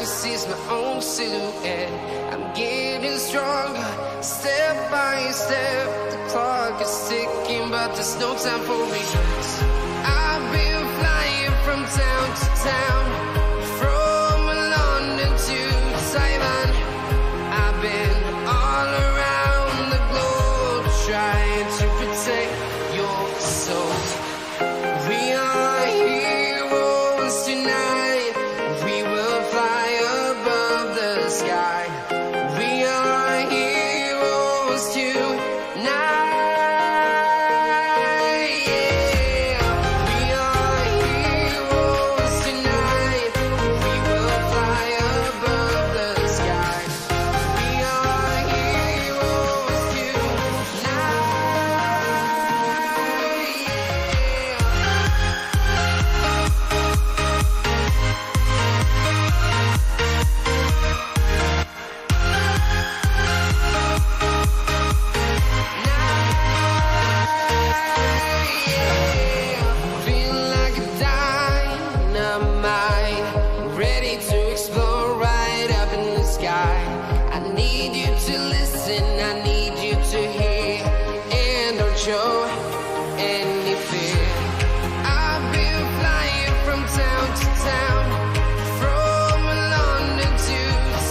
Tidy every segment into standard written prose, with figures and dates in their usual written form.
can see is my own silhouette. I'm getting stronger, step by step. The clock is ticking, but there's no time for regrets. I've been flying from town to town, from London to Taiwan. I've been all around the globe trying to protect your soul. We are heroes tonight. We will fly above the sky. We are heroes tonight. Yeah. We are heroes tonight. We will fly above the sky. We are heroes tonight. Feel like a dynamite, ready to explore right up in the sky. I need you to listen, I need you to hear, and don't show any fear. I've been flying from town to town, from London to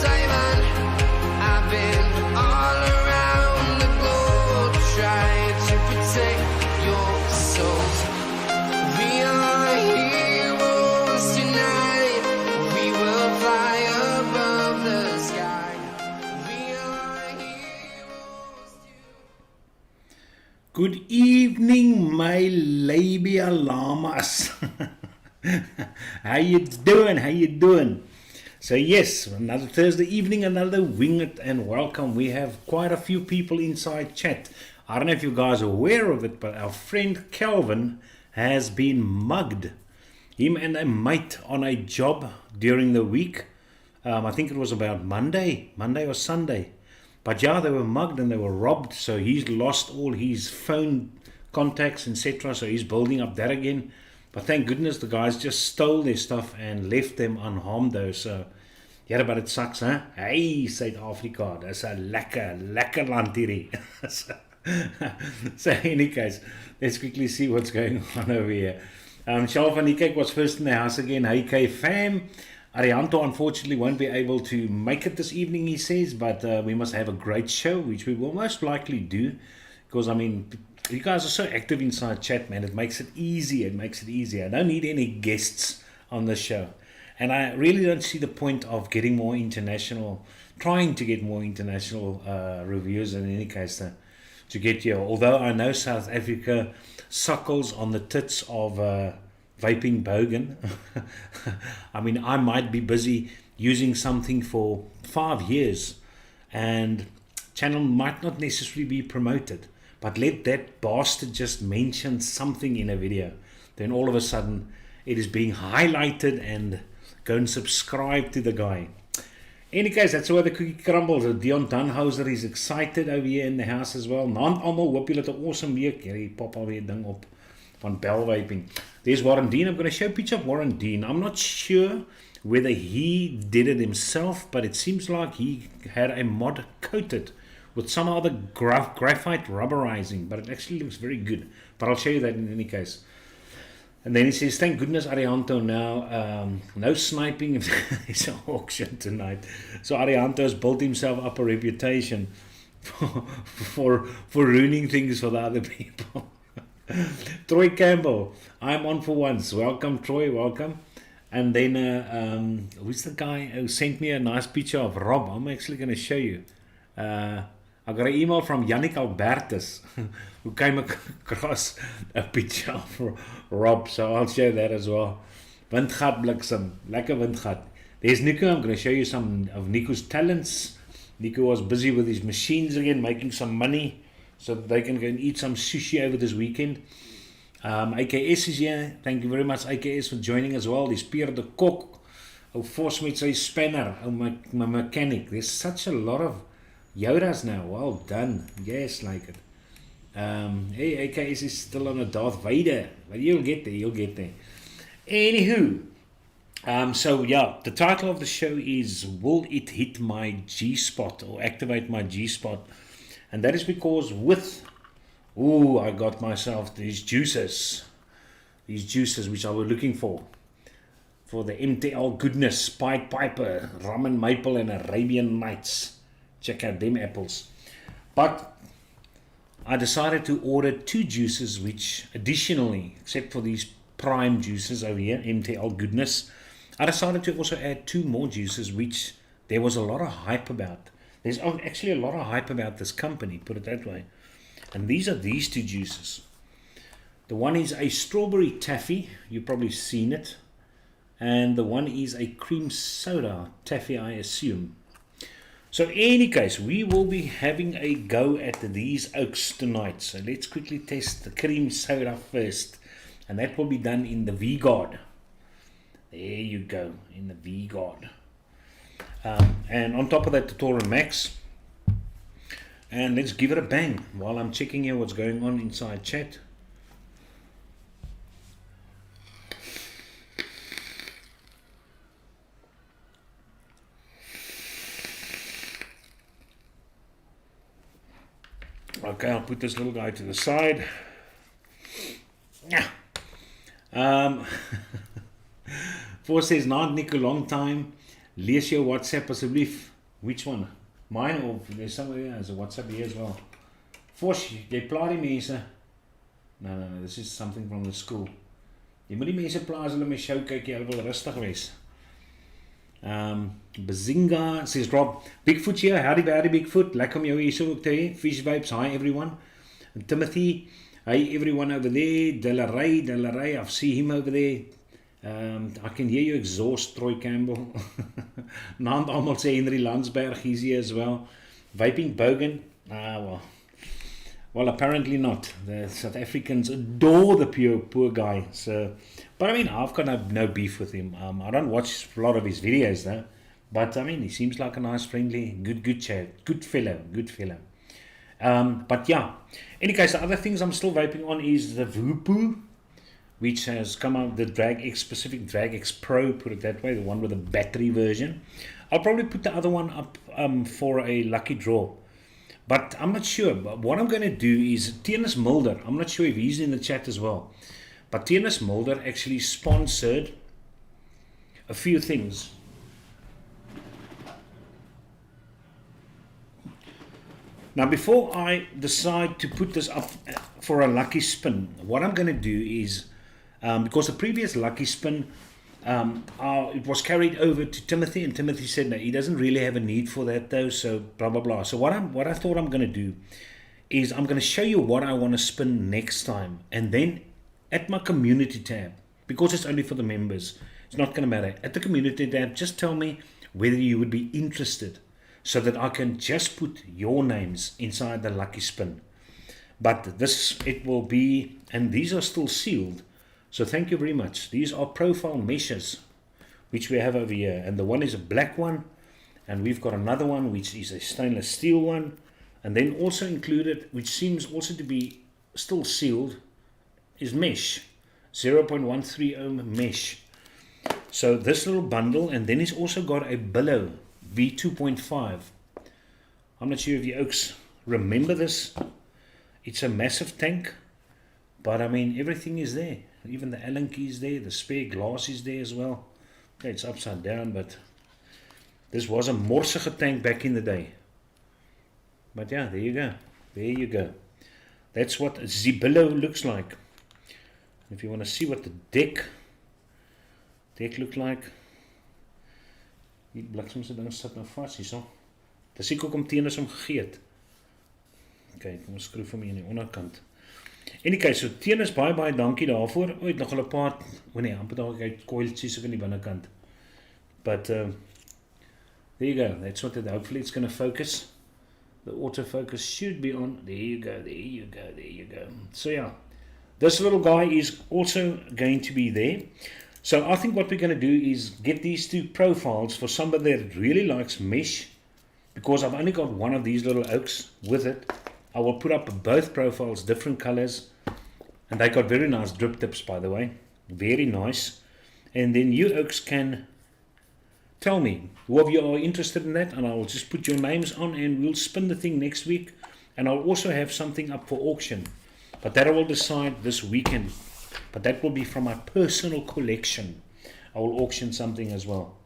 Taiwan. I've been all around the globe trying to protect your souls. We are heroes tonight. We will fly above the sky. We are heroes tonight. Good evening, my labia llamas. How you doing? How you doing? So yes, another Thursday evening, another Wing It, and welcome. We have quite a few people inside chat. I don't know if you guys are aware of it, but our friend Kelvin has been mugged. Him and a mate on a job during the week. I think it was about Monday or Sunday. But yeah, they were mugged and they were robbed. So he's lost all his phone contacts, etc. So he's building up that again. But thank goodness the guys just stole their stuff and left them unharmed though. So yeah, but it sucks, huh? Hey, South Africa, that's a lekker land hierdie. So in any case, let's quickly see what's going on over here. Charles van Niekerk was first in the house again. Hey, K fam. Arianto unfortunately won't be able to make it this evening, he says, but we must have a great show, which we will most likely do, because I mean, you guys are so active inside chat, man. It makes it easy. I don't need any guests on the show, and I really don't see the point of getting more international, trying to get more international reviews in any case to get here. Although I know South Africa suckles on the tits of vaping bogan. I mean, I might be busy using something for 5 years and channel might not necessarily be promoted, but let that bastard just mention something in a video, then all of a sudden it is being highlighted and go and subscribe to the guy. Any case, that's why the cookie crumbles. Dion Dunhauser is excited over here in the house as well. Naand almal, hoop julle het 'n awesome week. Hierdie pop alweer ding op van bell vaping. There's Warren Dean. I'm going to show a picture of Warren Dean. I'm not sure whether he did it himself, but it seems like he had a mod coated with some other graphite rubberizing, but it actually looks very good. But I'll show you that in any case. And then he says, thank goodness Arianto now, no sniping if there's an auction tonight. So Arianto has built himself up a reputation for ruining things for the other people. Troy Campbell, I'm on for once. Welcome, Troy, welcome. And then, who's the guy who sent me a nice picture of Rob? I'm actually going to show you. I got an email from Yannick Albertus, who came across a picture of Rob, so I'll show that as well. Windgat bliksem, lekker windgat. There's Nico. I'm going to show you some of Nico's talents. Nico was busy with his machines again, making some money, so that they can go and eat some sushi over this weekend. AKS is here. Thank you very much, AKS, for joining as well. Dis Pierre de Kok, ou Vos met sy spanner, ou my mechanic. There's such a lot of Yodas now. Well done. Yes, like it. Hey, AKS is still on a Darth Vader, but you'll get there. Anywho, So yeah, the title of the show is Will It Hit My G-Spot or Activate My G-Spot? And that is because I got myself these juices which I was looking for the MTL goodness, Pied Piper, Rum and Maple and Arabian Nights. Check out them apples. But I decided to order 2 juices which additionally, except for these prime juices over here, MTL goodness, I decided to also add 2 more juices which there was a lot of hype about. There's actually a lot of hype about this company, put it that way. And these are these 2 juices. The one is a strawberry taffy, you've probably seen it. And the one is a cream soda taffy, I assume. So in any case, we will be having a go at these oaks tonight. So let's quickly test the cream soda first. And that will be done in the V-Guard. There you go, in the V-Guard. And on top of that, the Toro Max. And let's give it a bang while I'm checking here what's going on inside chat. Okay, I'll put this little guy to the side. Voor says, "Not Nick, a long time. Lees your WhatsApp asseblief." Which one? Mine or there's somewhere here. There's a WhatsApp here as well. Fosh, jy pla die mense. No, this is something from the school. Jy moet die mense pla as hulle my show kyk, jy wil rustig wees. Bazinga says, "Rob, Bigfoot here, howdy Bigfoot, lekker om jou hier so ook te hê. Fish vibes, hi everyone." And Timothy, hi everyone over there. Delaray, I see him over there. I can hear you exhaust, Troy Campbell. Naam almal sê Henry Landsberg, he's here as well. Vaping Bogan, well, apparently not. The South Africans adore the poor guy. So, but I mean, I've got no beef with him. I don't watch a lot of his videos though. But I mean, he seems like a nice, friendly, good chap, good fellow. But yeah, any case, the other things I'm still vaping on is the Vupu, which has come out, the Drag X Pro, put it that way, the one with the battery version. I'll probably put the other one up for a lucky draw. But I'm not sure. But what I'm going to do is, Tiernus Mulder, I'm not sure if he's in the chat as well, but Tiernus Mulder actually sponsored a few things. Now, before I decide to put this up for a lucky spin, what I'm going to do is, because the previous lucky spin, it was carried over to Timothy, and Timothy said no, he doesn't really have a need for that though, so blah blah blah. So what I thought I'm going to do is I'm going to show you what I want to spin next time, and then at my community tab, because it's only for the members, it's not going to matter. At the community tab, just tell me whether you would be interested, so that I can just put your names inside the lucky spin. But it will be, and these are still sealed. So thank you very much. These are profile meshes, which we have over here. And the one is a black one. And we've got another one, which is a stainless steel one. And then also included, which seems also to be still sealed, is mesh. 0.13 ohm mesh. So this little bundle, and then it's also got a billow V2.5. I'm not sure if you oaks remember this. It's a massive tank. But I mean, everything is there. Even the Allen key is there, the spare glass is there as well. Okay, it's upside down, but this was a morsige tank back in the day. But yeah, there you go. That's what a Zibillo looks like. If you want to see what the deck look like, die bliksemse ding sit nou vas hierso. Dis ek ook om teenoor hom gegee het. Okay, kom ons skroef hom hier aan die onderkant. Anyway, so Tiernus, baie dankie daarvoor. Het nog 'n paar, amper dalk uit coiltjies ook in die binnekant. But there you go. That's what hopefully it's going to focus. The autofocus should be on. There you go. So yeah, this little guy is also going to be there. So I think what we're going to do is get these 2 profiles for somebody that really likes mesh, because I've only got one of these little oaks with it. I will put up both profiles, different colors, and they got very nice drip tips, by the way, very nice. and then you oaks can tell me who of you are interested in that, and I'll just put your names on and we'll spin the thing next week. And I'll also have something up for auction, but that I will decide this weekend. But that will be from my personal collection. I will auction something as well.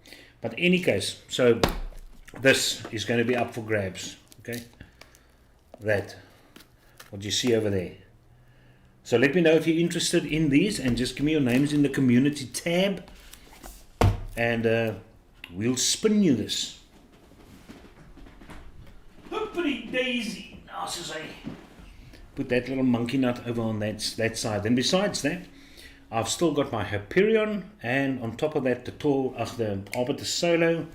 But any case, so this is going to be up for grabs. Okay, that what you see over there. So let me know if you're interested in these, and just give me your names in the community tab, and we'll spin you this. Hoppity daisy. Put that little monkey nut over on that side. And besides that, I've still got my Hyperion, and on top of that the Arbiter Solo,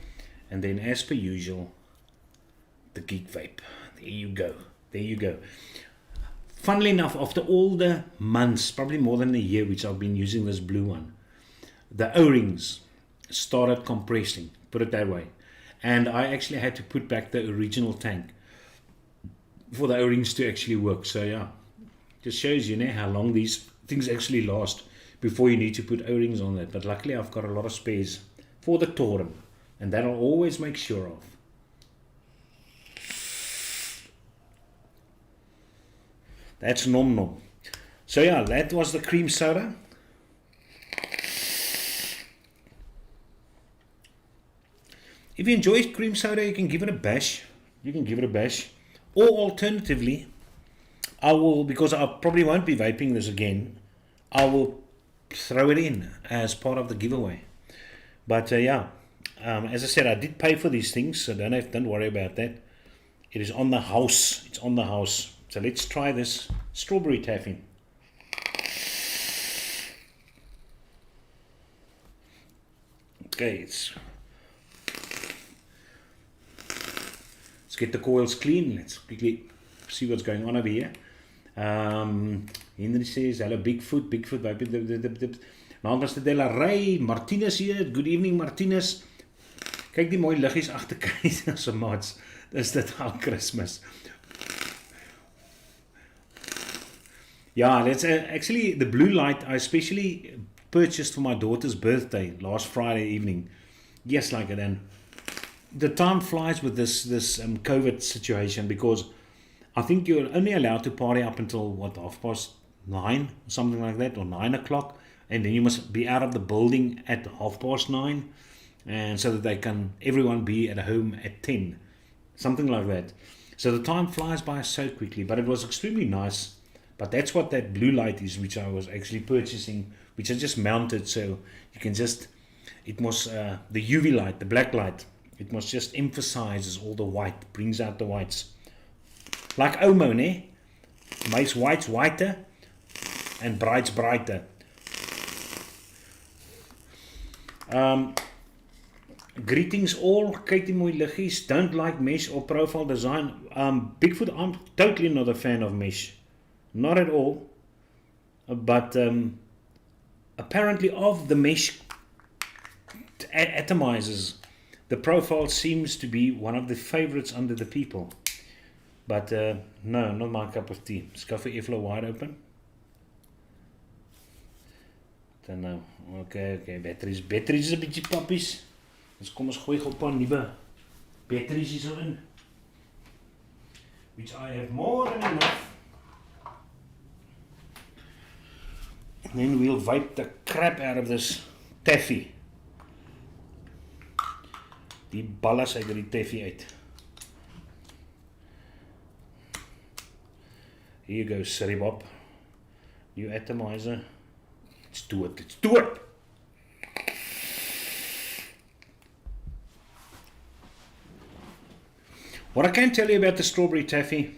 and then as per usual the Geek Vape. There you go. Funnily enough, after all the months, probably more than a year, which I've been using this blue one, the O-rings started compressing, put it that way, and I actually had to put back the original tank for the O-rings to actually work. So yeah, just shows you how long these things actually last before you need to put O-rings on that. But luckily I've got a lot of spares for the Torum, and that I'll always make sure of. That's nom. So yeah, that was the cream soda. If you enjoy cream soda, you can give it a bash. Or alternatively, I will, because I probably won't be vaping this again, I will throw it in as part of the giveaway. But as I said, I did pay for these things, so don't worry about that. It is on the house. It's on the house. So let's try this strawberry taffy. Okay, let's get the coils clean. Let's quickly see what's going on over here. Henry says, hello Bigfoot. Namens de la Ray, Martinez here. Good evening, Martinez. Kyk die mooi liggies agter Keiser se maats. Dis dit al Christmas. Yeah, that's actually the blue light I especially purchased for my daughter's birthday last Friday evening. Yes, like it. And the time flies with this COVID situation, because I think you're only allowed to party up until 9:30, something like that, or 9 o'clock, and then you must be out of the building at 9:30, and so that everyone be at home at 10, something like that. So the time flies by so quickly, but it was extremely nice. But that's what that blue light is, which I was actually purchasing, which I just mounted, so you can just, it was the UV light, the black light. It must just emphasizes all the white, brings out the whites. Like Omo, ne? Makes whites whiter and brights brighter. Greetings all, Katie Mooi Liggies. Don't like mesh or profile design. Bigfoot, I'm totally not a fan of mesh. Not at all. But apparently of the mesh atomizers, the profile seems to be one of the favorites under the people. But no, not my cup of tea. Scuffer airflow wide open. Don't know. Okay. Batteries is 'n bietjie pappies. Dus kom ons gooi op 'n nuwe batteries hierin. Which I have more than enough. And then we'll wipe the crap out of this taffy. Die ballas uit die taffy uit. Here you go, Siri Bob. New atomizer. Let's do it. What I can tell you about the strawberry taffy,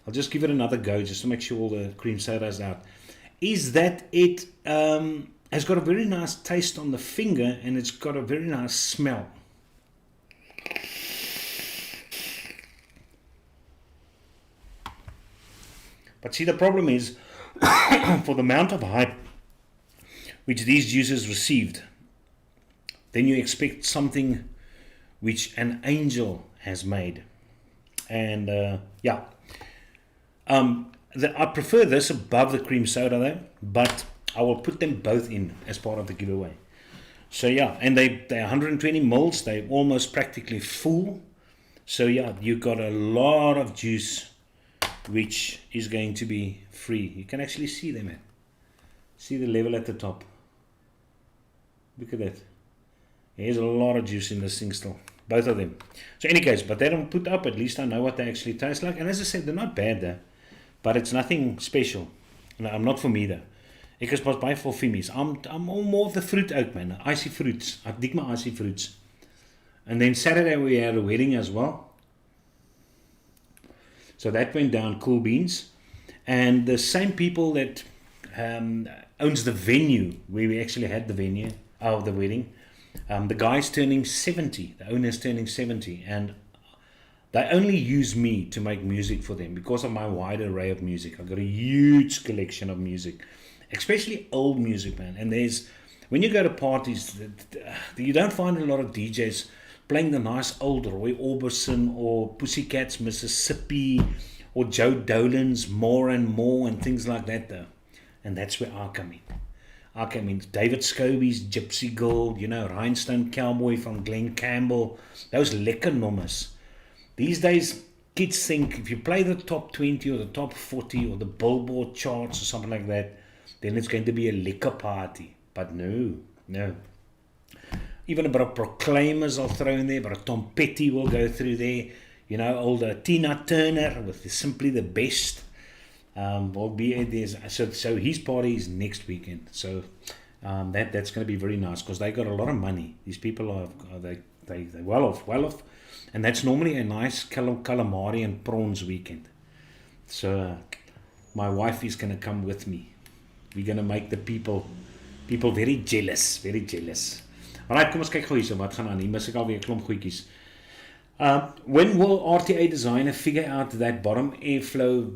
I'll just give it another go just to make sure all the cream soda is out, is that it has got a very nice taste on the finger, and it's got a very nice smell. But see, the problem is, for the amount of hype which these juices received, then you expect something which an angel has made. And I prefer this above the cream soda though, but I will put them both in as part of the giveaway. So yeah, and they're 120 mils. They're almost practically full. So yeah, you got a lot of juice, which is going to be free. You can actually see them, man. See the level at the top. Look at that. There's a lot of juice in this thing still. Both of them. So any case, but they don't put up. At least I know what they actually taste like. And as I said, they're not bad though. But it's nothing special. No, I'm not for me though. Ek is pas baie vol fimies. I'm more of the fruit out, man. Icy fruits. I dig my icy fruits. And then Saturday we had a wedding as well. So that went down cool beans. And the same people that owns the venue where we actually had the venue of the wedding, the guy's turning 70. The owner's turning 70. And they only use me to make music for them because of my wide array of music. I've got a huge collection of music. Especially old music, man. And when you go to parties, you don't find a lot of DJs playing the nice old Roy Orbison or Pussycats Mississippi or Joe Dolan's More and More and things like that, though. And that's where I come in. I came in. David Scobie's Gypsy Girl, Rhinestone Cowboy from Glenn Campbell. Those lekker nummers. These days, kids think if you play the top 20 or the top 40 or the Billboard charts or something like that, then it's going to be a liquor party. But no. Even a bit of Proclaimers I'll throw in there, but a Tom Petty will go through there. Older Tina Turner with Simply the Best will be there. So his party is next weekend. So that's going to be very nice because they got a lot of money. These people they're well off. And that's normally a nice calamari and prawns weekend. So my wife is going to come with me. We're going to make the people very jealous. Alright, kom ons kyk gou hierso wat gaan aan. Hier mis ek alweer 'n klomp goedjies. When will RTA designer figure out that bottom airflow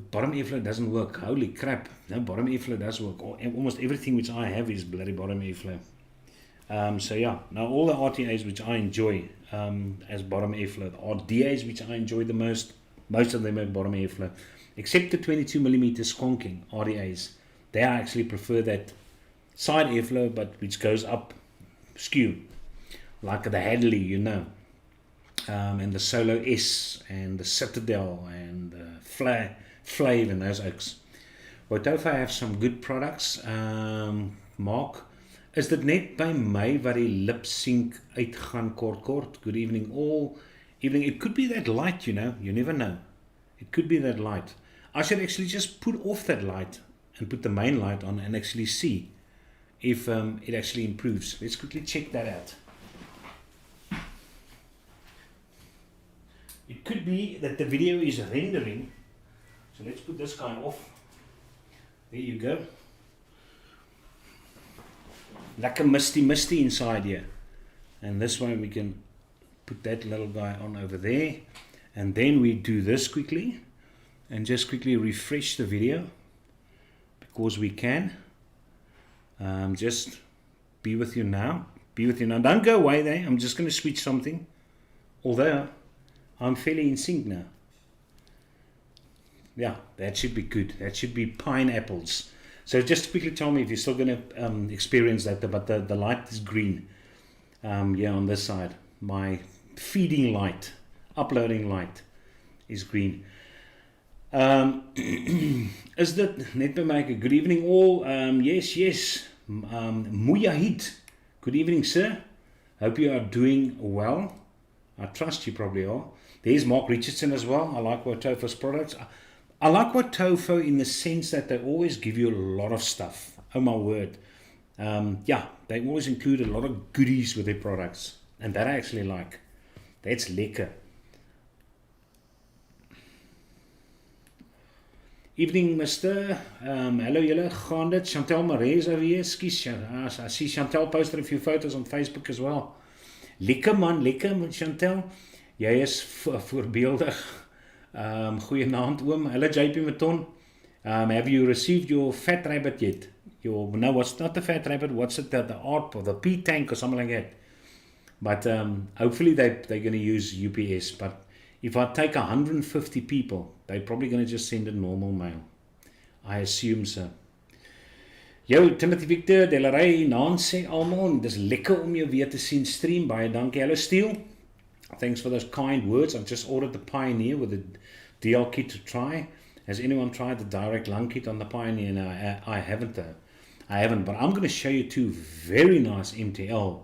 doesn't work? Holy crap. No, bottom airflow does work. Almost everything which I have is bloody bottom airflow. So yeah, now all the RTAs which I enjoy as bottom airflow, the RDAs which I enjoy the most of them have bottom airflow, except the 22mm squonking RDAs. They actually prefer that side airflow, but which goes up skew, like the Hadley, and the Solo S and the Citadel and the Flav and those oaks. Woutofa have some good products. Mark, is dit net by my wat die lip sync uitgaan kort? Good evening all. Evening. It could be that light, you never know. It could be that light. I should actually just put off that light and put the main light on and actually see if it actually improves. Let's quickly check that out. It could be that the video is rendering. So let's put this guy off. There you go. Lekker misty inside here. And this one we can put that little guy on over there. And then we do this quickly. And just quickly refresh the video. Because we can. Just be with you now. Don't go away there. I'm just going to switch something. Although I'm fairly in sync now. Yeah, that should be good. That should be pineapples. So just quickly tell me if you're still going to experience that. But the light is green. On this side. My feeding light, uploading light is green. Is dit net by my? Good evening all. Yes. Mujahid. Good evening, sir. Hope you are doing well. I trust you probably are. There's Mark Richardson as well. I like Wautofa's products. I like Wautofo in the sense that they always give you a lot of stuff. Oh my word. They always include a lot of goodies with their products. And that I actually like. That's lekker. Evening, Mr. Hello, julle. Gaan dit? Chantel Marais over here. Skus, I see Chantel posted a few photos on Facebook as well. Lekker man, Chantel. Jy is voorbeeldig. Goeienaand, oom. Hello, JP Maton. Have you received your fat rabbit yet? What's not the fat rabbit? What's it? The ARP or the P-Tank or something like that. But hopefully they're going to use UPS. But if I take 150 people, they're probably going to just send a normal mail. I assume so. Yo, Timothy Victor, Delaray, Nancy, almal, dis lekker om jou weer te sien stream, baie dankie. Hello Steel, thanks for those kind words. I've just ordered the Pioneer with the DL kit to try. Has anyone tried the direct lung kit on the Pioneer? No, I haven't though. I haven't, but I'm going to show you two very nice MTL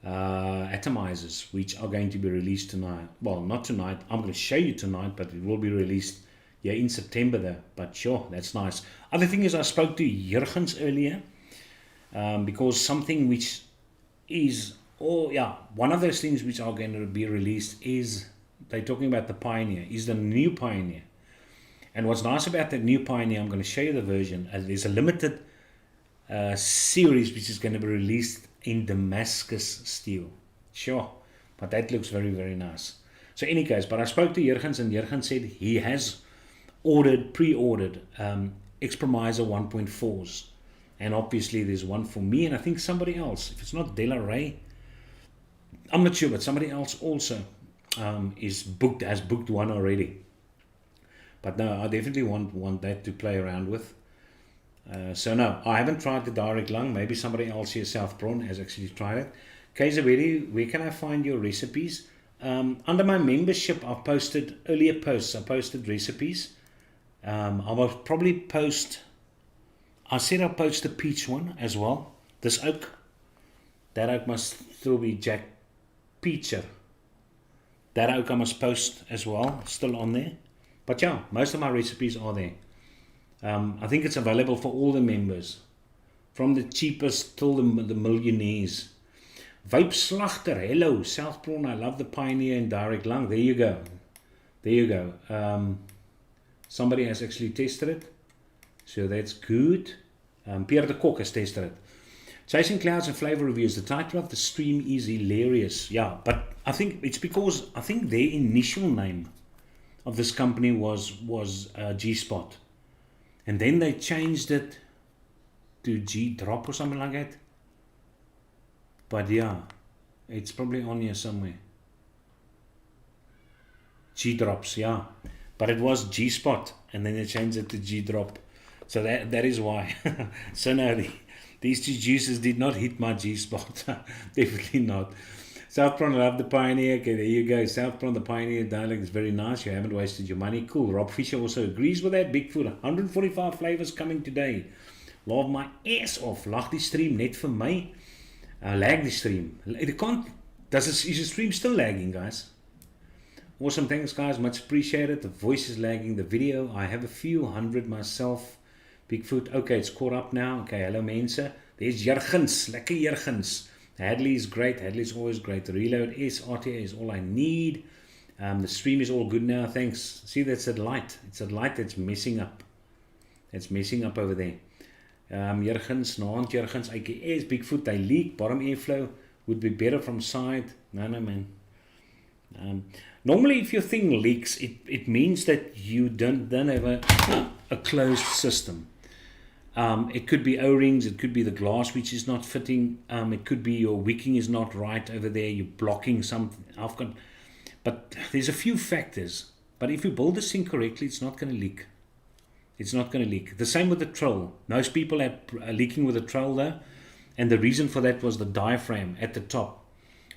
atomizers, which are going to be released tonight. Well, not tonight. I'm going to show you tonight, but it will be released in September though. But sure, that's nice. Other thing is, I spoke to Jurgens earlier because something which is, one of those things which are going to be released is, they're talking about the Pioneer, is the new Pioneer. And what's nice about that new Pioneer, I'm going to show you the version. There's a limited series which is going to be released in Damascus steel. Sure, but that looks very, very nice. So any case, but I spoke to Jurgens, and Jurgens said he has pre-ordered Expromiser 1.4s, and obviously there's one for me, and I think somebody else, if it's not Della Ray, I'm not sure, but somebody else also has booked one already. But no, I definitely want that to play around with. So no, I haven't tried the direct lung. Maybe somebody else here, South Prawn, has actually tried it. Kaiserberry, where can I find your recipes? Under my membership, I've posted earlier posts. I posted recipes. I will probably post, I said I'll post the peach one as well. This oak, that oak must still be Jack Peacher. That oak I must post as well, still on there. But yeah, most of my recipes are there. I think it's available for all the members, from the cheapest till the millionaires. Vape Slachter, hello, South Prawn, I love the Pioneer and direct lung. There you go. There you go. Somebody has actually tested it, so that's good. Pierre de Kok has tested it. Chasing Clouds and Flavor Reviews. The title of the stream is hilarious. Yeah, but I think it's because I think their initial name of this company was Gspot. And then they changed it to G-Drop or something like that. But yeah, it's probably on here somewhere. G-Drops, yeah. But it was G-Spot, and then they changed it to G-Drop. So that is why. So no, these two juices did not hit my G-Spot. Definitely not. South Prawn, I love the Pioneer. Okay, there you go. South Prawn, the Pioneer dialect is very nice. You haven't wasted your money. Cool. Rob Fisher also agrees with that. Bigfoot, 145 flavors coming today. Love my ass off. Lag die stream net vir my. Lag die stream. Is the stream still lagging, guys? Awesome. Thanks, guys. Much appreciated. The voice is lagging. The video, I have a few hundred myself. Bigfoot. Okay, it's caught up now. Okay, hello, mense. There's Jurgens. Lekker Jurgens. Hadley is great. Hadley is always great. The reload is RTA is all I need. The stream is all good now. Thanks. See, that's that light. It's a light that's messing up. It's messing up over there. Jurgens, Naand Jurgens, AKS, Bigfoot, they leak. Bottom airflow would be better from side. No, man. Normally, if your thing leaks, it means that you don't have a closed system. It could be O-rings, it could be the glass which is not fitting, it could be your wicking is not right over there, you're blocking something. But there's a few factors. But if you build this thing correctly, it's not going to leak. It's not going to leak. The same with the troll. Most people are leaking with the troll though, and the reason for that was the diaphragm at the top.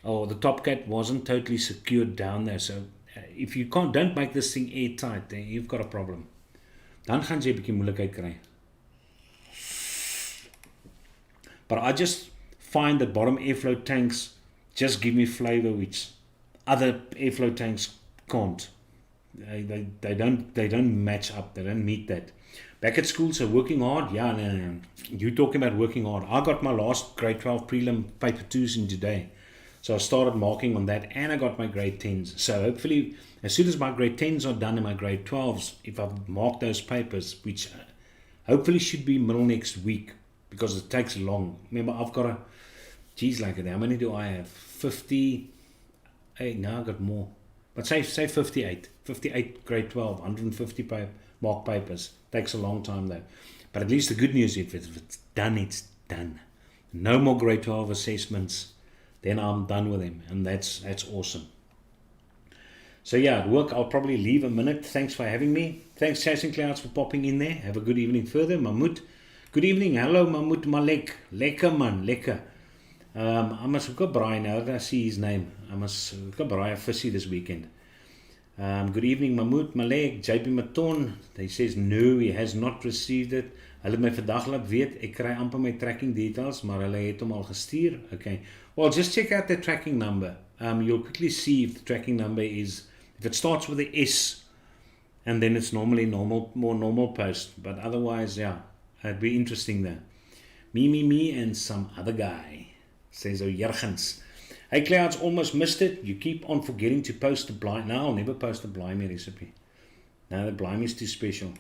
Or the top cat wasn't totally secured down there. So if you don't make this thing airtight, then you've got a problem. Dan gaan jy 'n bietjie moeilikheid kry. But I just find that bottom airflow tanks just give me flavor which other airflow tanks can't. They don't match up. They don't meet that. Back at school, so working hard. Yeah, no. You talking about working hard. I got my last grade 12 prelim paper 2s in today. So I started marking on that, and I got my grade 10s. So hopefully, as soon as my grade 10s are done and my grade 12s, if I've marked those papers, which hopefully should be middle next week, because it takes long. Remember, I've got how many do I have? 58, now I got more. But say 58. 58 grade 12, 150 mark papers. Takes a long time though. But at least the good news, if it's done, it's done. No more grade 12 assessments. Then I'm done with them. And that's awesome. So yeah, at work, I'll probably leave a minute. Thanks for having me. Thanks, Chasing Clouds, for popping in there. Have a good evening further. Mahmoud. Good evening. Hello, Mahmoud Malek. Lekker man, lekker. I must hook up Brian now that I see his name. I must hook up Brian Fissy this weekend. Good evening, Mahmoud Malek. JP Maton. He says no, he has not received it. Hulle het my vandag laat weet, ek kry amper my tracking details, maar hulle het hom al gestuur. Okay. Well, just check out the tracking number. You'll quickly see if the tracking number is, if it starts with a S, and then it's normally more normal post. But otherwise, yeah, it'd be interesting there. Me, and some other guy, says Jurgens. Hey, Clouds, almost missed it. You keep on forgetting to post the blind. No, I'll never post a blimey recipe. No, the blimey is too special.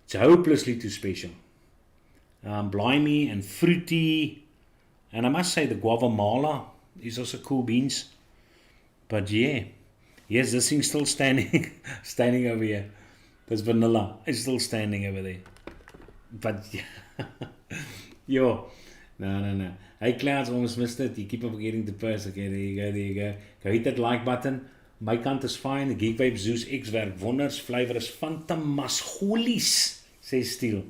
It's hopelessly too special. Blimey and fruity. And I must say the guava mala is also cool beans. But yeah. Yes, this thing's still standing. Standing over here. This vanilla is still standing over there. But yeah. Yo. No. Hey, Clouds, almost missed it. You keep on forgetting to post. Okay, there you go. Go hit that like button. My kant is fine. The Geek Vibe Zeus X werk wonders. Flavor is fantasmagolies, says Steel.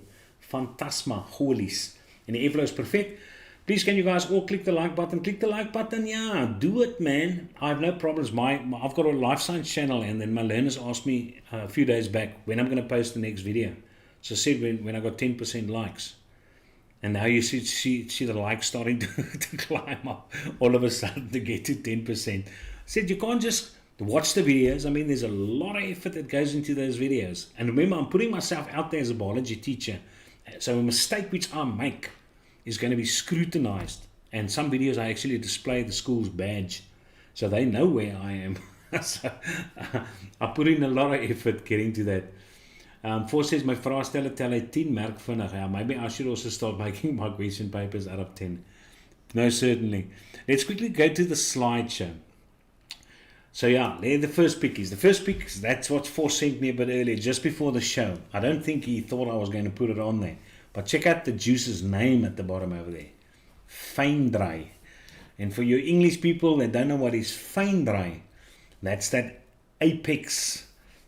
Fantasmagolies. And the airflow is perfect. Please, can you guys all click the like button? Click the like button. Yeah, do it, man. I have no problems. I've got a life science channel, and then my learners asked me a few days back when I'm going to post the next video. So I said when I got 10% likes. And now you see the likes starting to climb up all of a sudden to get to 10%. I said you can't just watch the videos. I mean, there's a lot of effort that goes into those videos. And remember, I'm putting myself out there as a biology teacher. So a mistake which I make is going to be scrutinized. And some videos I actually display the school's badge. So they know where I am. So I put in a lot of effort getting to that. Four says, my vraagsteller tel uit 10 merk vinnig. Yeah, maybe I should also start making my question papers out of 10. No, certainly. Let's quickly go to the slideshow. So yeah, there the first pick is. The first pick, that's what Force sent me a bit earlier, just before the show. I don't think he thought I was going to put it on there. But check out the juice's name at the bottom over there. Fyn dry. And for your English people that don't know what is fyn dry, that's that apex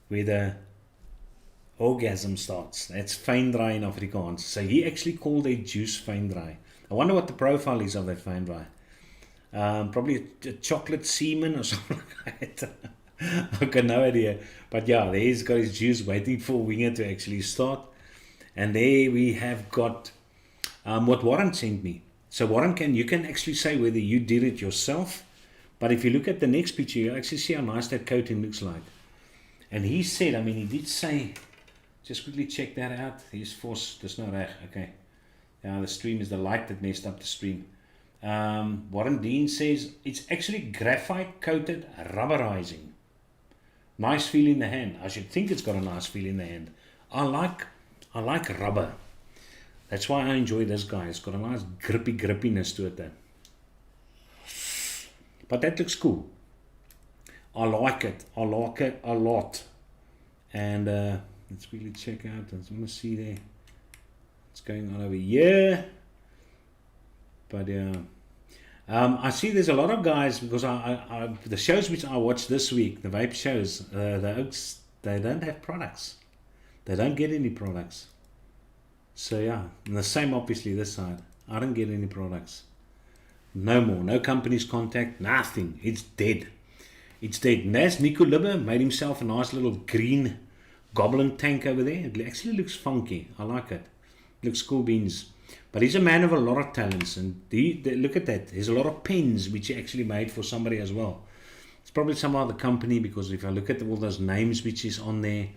where the orgasm starts. That's fyn dry in Afrikaans. So he actually called a juice fyn dry. I wonder what the profile is of that fyn dry. Probably a chocolate semen or something like that. I've got no idea. But yeah, there he's got his juice waiting for Winger to actually start. And there we have got what Warren sent me. So Warren, you can actually say whether you did it yourself. But if you look at the next picture, you actually see how nice that coating looks like. And he said, I mean, he did say, just quickly check that out. He's forced, there's no reg. Okay. The stream is the light that messed up the stream. Warren Dean says, it's actually graphite coated rubberizing. Nice feel in the hand. I should think it's got a nice feel in the hand. I like rubber. That's why I enjoy this guy. It's got a nice grippiness to it there. But that looks cool. I like it a lot. And let's quickly check out. I just want to see there what's going on over here. But I see there's a lot of guys, because the shows which I watched this week, the vape shows, they don't have products. They don't get any products. So yeah, and the same obviously this side. I don't get any products. No more. No companies contact. Nothing. It's dead. It's dead. And there's Nico Libbe made himself a nice little green goblin tank over there. It actually looks funky. I like it. Looks cool beans. But he's a man of a lot of talents. And look at that. There's a lot of pens which he actually made for somebody as well. It's probably some other company, because if I look at all those names which is on there,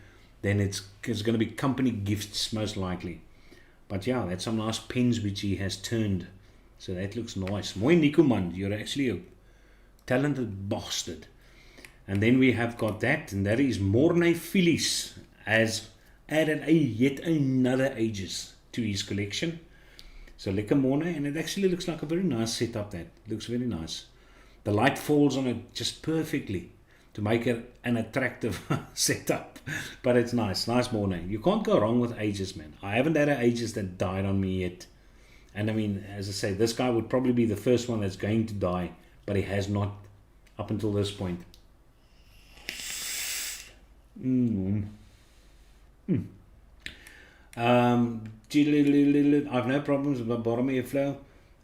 then it's going to be company gifts most likely. But yeah, that's some nice pens which he has turned. So that looks nice. Mooi Nico man, you're actually a talented bastard. And then we have got that, and that is Mornay Phillies has added yet another Aegis to his collection. So lekker Mornay, and it actually looks like a very nice setup. That looks very nice. The light falls on it just perfectly to make it an attractive setup. But it's nice Mornay. You can't go wrong with Aegis, man. I haven't had an Aegis that died on me yet. And I mean, as I say, this guy would probably be the first one that's going to die, but he has not up until this point. I have no problems with bottom airflow.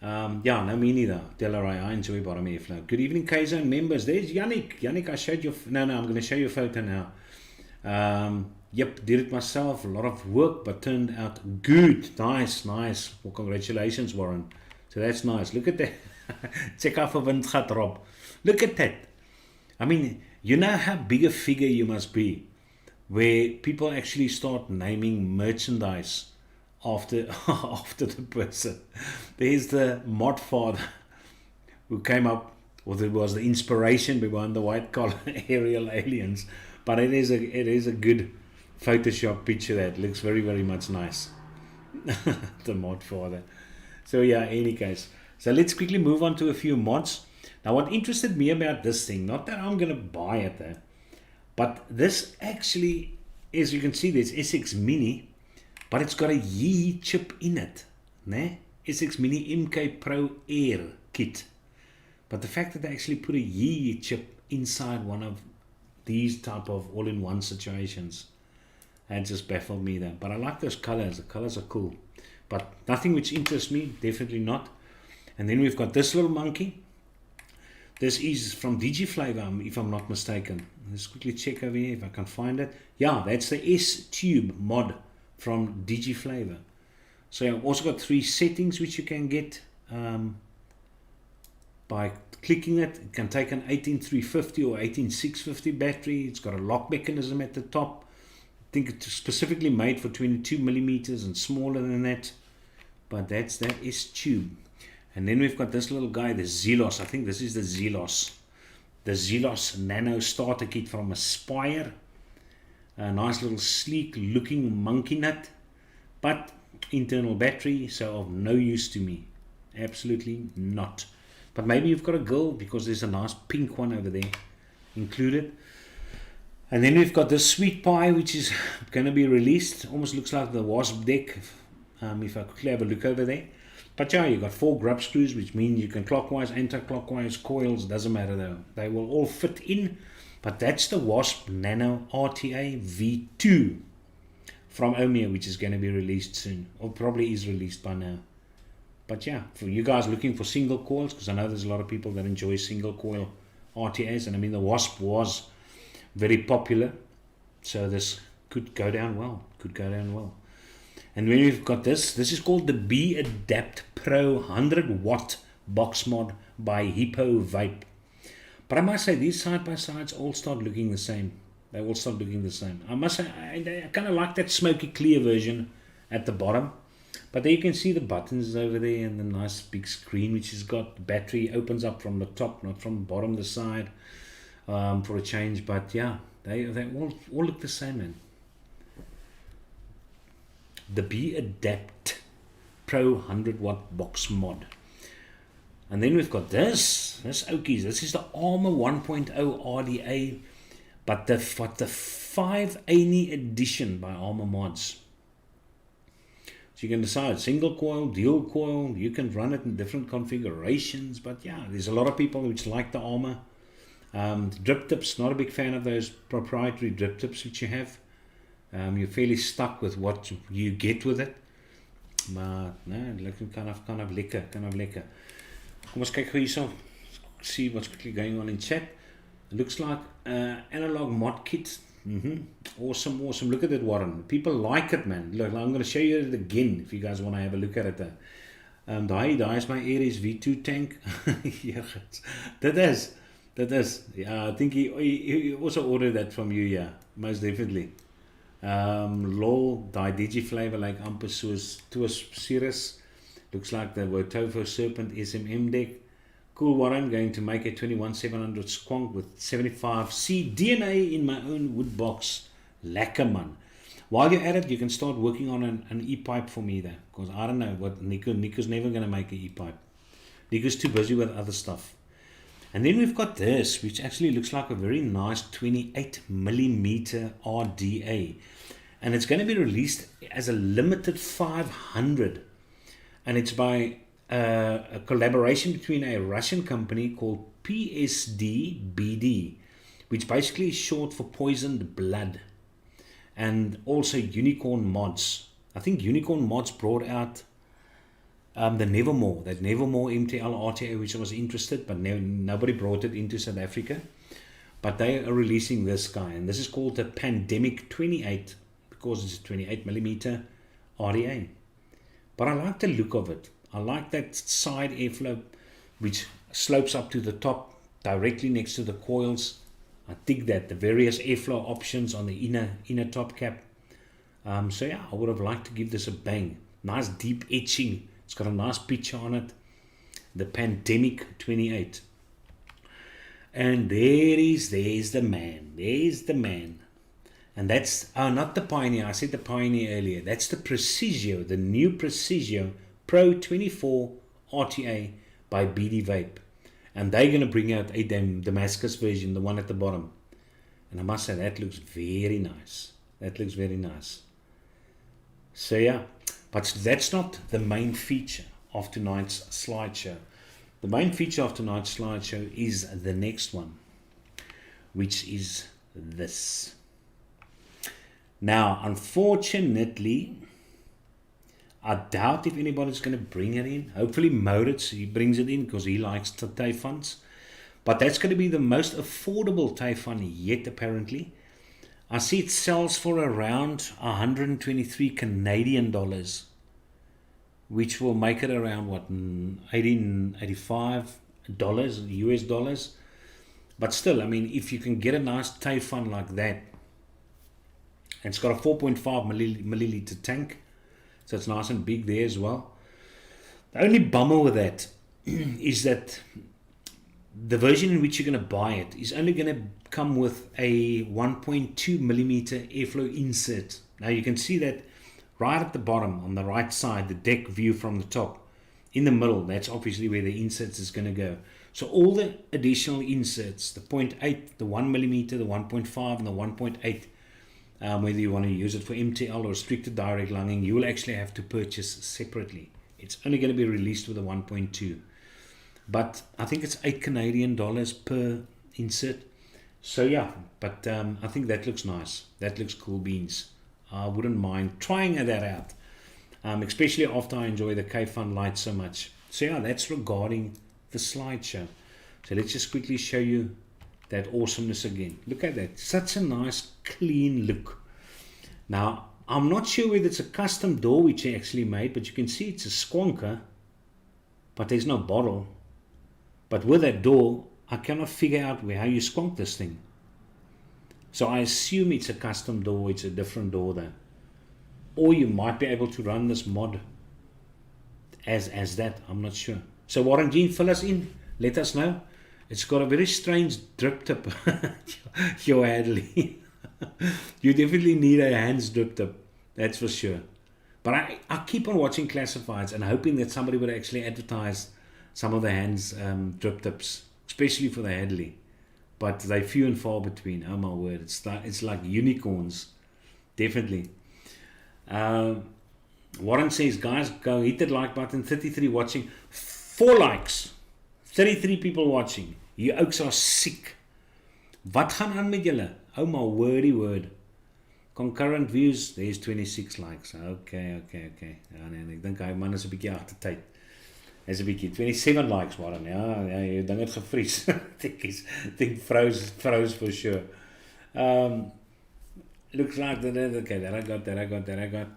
Yeah, no, me neither. Delaray, I enjoy bottom airflow. Good evening, K-Zone members. There's Yannick. Yannick, I showed you. No, I'm going to show you a photo now. Yep, did it myself. A lot of work, but turned out good. Nice. Well, congratulations, Warren. So that's nice. Look at that. Check out for windgat, Rob. Look at that. I mean, you know how big a figure you must be where people actually start naming merchandise after the person. There's the mod father who came up, or it was the inspiration behind the white collar aerial aliens. But it is a good Photoshop picture that looks very, very much nice. The mod father. So yeah, any case. So let's quickly move on to a few mods. Now what interested me about this thing, not that I'm going to buy it though, but this actually, as you can see, there's SX Mini, but it's got a Yi chip in it. Ne? SX Mini MK Pro Air kit. But the fact that they actually put a Yi chip inside one of these type of all-in-one situations, that just baffled me there. But I like those colors. The colors are cool. But nothing which interests me, definitely not. And then we've got this little monkey. This is from DigiFlavor, if I'm not mistaken. Let's quickly check over here if I can find it. Yeah, that's the S-Tube mod from DigiFlavor. So I've also got 3 settings which you can get by clicking it. It can take an 18350 or 18650 battery. It's got a lock mechanism at the top. I think it's specifically made for 22 millimeters and smaller than that. But that's that S-Tube. And then we've got this little guy, the Zelos. I think this is the Zelos. The Zelos Nano Starter Kit from Aspire. A nice little sleek looking monkey nut. But internal battery, so of no use to me. Absolutely not. But maybe you've got a girl, because there's a nice pink one over there included. And then we've got this Sweet Pie, which is going to be released. Almost looks like the Wasp deck, if I quickly have a look over there. But yeah, you've got 4 grub screws, which means you can clockwise, anti-clockwise, coils, doesn't matter though. They will all fit in. But that's the Wasp Nano RTA V2 from Omea, which is going to be released soon, or probably is released by now. But yeah, for you guys looking for single coils, because I know there's a lot of people that enjoy single coil RTAs, and I mean the Wasp was very popular, so this could go down well. And then we've got this is called the B-Adapt Pro 100 watt box mod by Hippo Vape. But I must say, these side by sides all start looking the same. They all start looking the same. I must say, I kind of like that smoky clear version at the bottom. But there you can see the buttons over there and the nice big screen which has got. The battery opens up from the top, not from the bottom, the side, for a change. But yeah, they all look the same, man. The B-Adapt Pro 100 watt box mod. And then we've got this Okies. This is the Armor 1.0 RDA, but the 5 ANI edition by Armor Mods. So you can decide single coil, dual coil. You can run it in different configurations. But yeah, there's a lot of people which like the Armor. Drip tips, not a big fan of those proprietary drip tips which you have. You're fairly stuck with what you get with it. Maar no, looking kind of lekker, Kom ons kyk hierso. See what's quickly going on in chat. It looks like analog mod kit. Awesome. Look at it, Warren. People like it, man. Look, I'm going to show you it again if you guys want to have a look at it. Daar is my Aries V2 tank. Yeah, that is. Yeah, I think he also ordered that from you. Yeah, most definitely. Lol, die DigiFlavor like amper soos Cirrus. Looks like the Wotofo Serpent SMM deck. Cool, Warren, going to make a 21700 squonk with 75C DNA in my own wood box. Lekker, man. While you're at it, you can start working on an e-pipe for me there. Because I don't know what Nico's never going to make an e-pipe. Nico's too busy with other stuff. And then we've got this, which actually looks like a very nice 28mm RDA. And it's going to be released as a limited 500. And it's by a collaboration between a Russian company called PSD-BD, which basically is short for Poisoned Blood. And also Unicorn Mods. I think Unicorn Mods brought out the Nevermore, that Nevermore MTL RTA, which I was interested, but nobody brought it into South Africa. But they are releasing this guy, and this is called the Pandemic 28 because it's a 28mm RDA. But I like the look of it. I like that side airflow which slopes up to the top directly next to the coils. I dig that, the various airflow options on the inner top cap. So yeah, I would have liked to give this a bang. Nice deep etching. It's got a nice picture on it. The Pandemic 28. And there's the man. There's the man. And that's, not the Pioneer. I said the Pioneer earlier. That's the Precisio, the new Precisio Pro 24 RTA by BD Vape. And they're going to bring out a Damascus version, the one at the bottom. And I must say, that looks very nice. That looks very nice. So yeah, but that's not the main feature of tonight's slideshow. The main feature of tonight's slideshow is the next one, which is this. Now, unfortunately, I doubt if anybody's going to bring it in. Hopefully Moritz, he brings it in because he likes the Taifans. But that's going to be the most affordable Taifan yet, apparently. I see it sells for around 123 Canadian dollars, which will make it around, what, $85 US dollars. But still, I mean, if you can get a nice Taifan like that, and it's got a 4.5 milliliter tank, so it's nice and big there as well. The only bummer with that is that the version in which you're going to buy it is only going to come with a 1.2 millimeter airflow insert. Now you can see that right at the bottom on the right side, the deck view from the top. In the middle, that's obviously where the inserts is going to go. So all the additional inserts, the 0.8, the 1 millimeter, the 1.5 and the 1.8, whether you want to use it for MTL or restricted direct lunging, you will actually have to purchase separately. It's only going to be released with a 1.2. But I think it's 8 Canadian dollars per insert. So yeah, but I think that looks nice. That looks cool beans. I wouldn't mind trying that out, especially after I enjoy the K-Fun light so much. So yeah, that's regarding the slideshow. So let's just quickly show you that awesomeness again. Look at that. Such a nice, clean look. Now, I'm not sure whether it's a custom door which they actually made, but you can see it's a squonker, but there's no bottle. But with that door, I cannot figure out how you squonk this thing. So I assume it's a custom door, it's a different door there. Or you might be able to run this mod as that, I'm not sure. So Warren Jean, fill us in, let us know. It's got a very strange drip tip, your Hadley. You definitely need a hands drip tip, that's for sure. But I keep on watching classifieds and hoping that somebody would actually advertise some of the hands drip tips, especially for the Hadley. But they're few and far between. Oh my word, it's like unicorns, definitely. Warren says, guys, go hit that like button. 33 watching, 4 likes, 33 people watching. You oaks are sick. Wat gaan aan met julle? Oh my wordy word. Concurrent views, there's 26 likes. Okay. Ja, nee, ek dink hy man is 'n bietjie agter tyd. Is 'n bietjie 27 likes, Warren. Ja, jy ding het gevries. Ek dink froze for sure. Looks like that I got.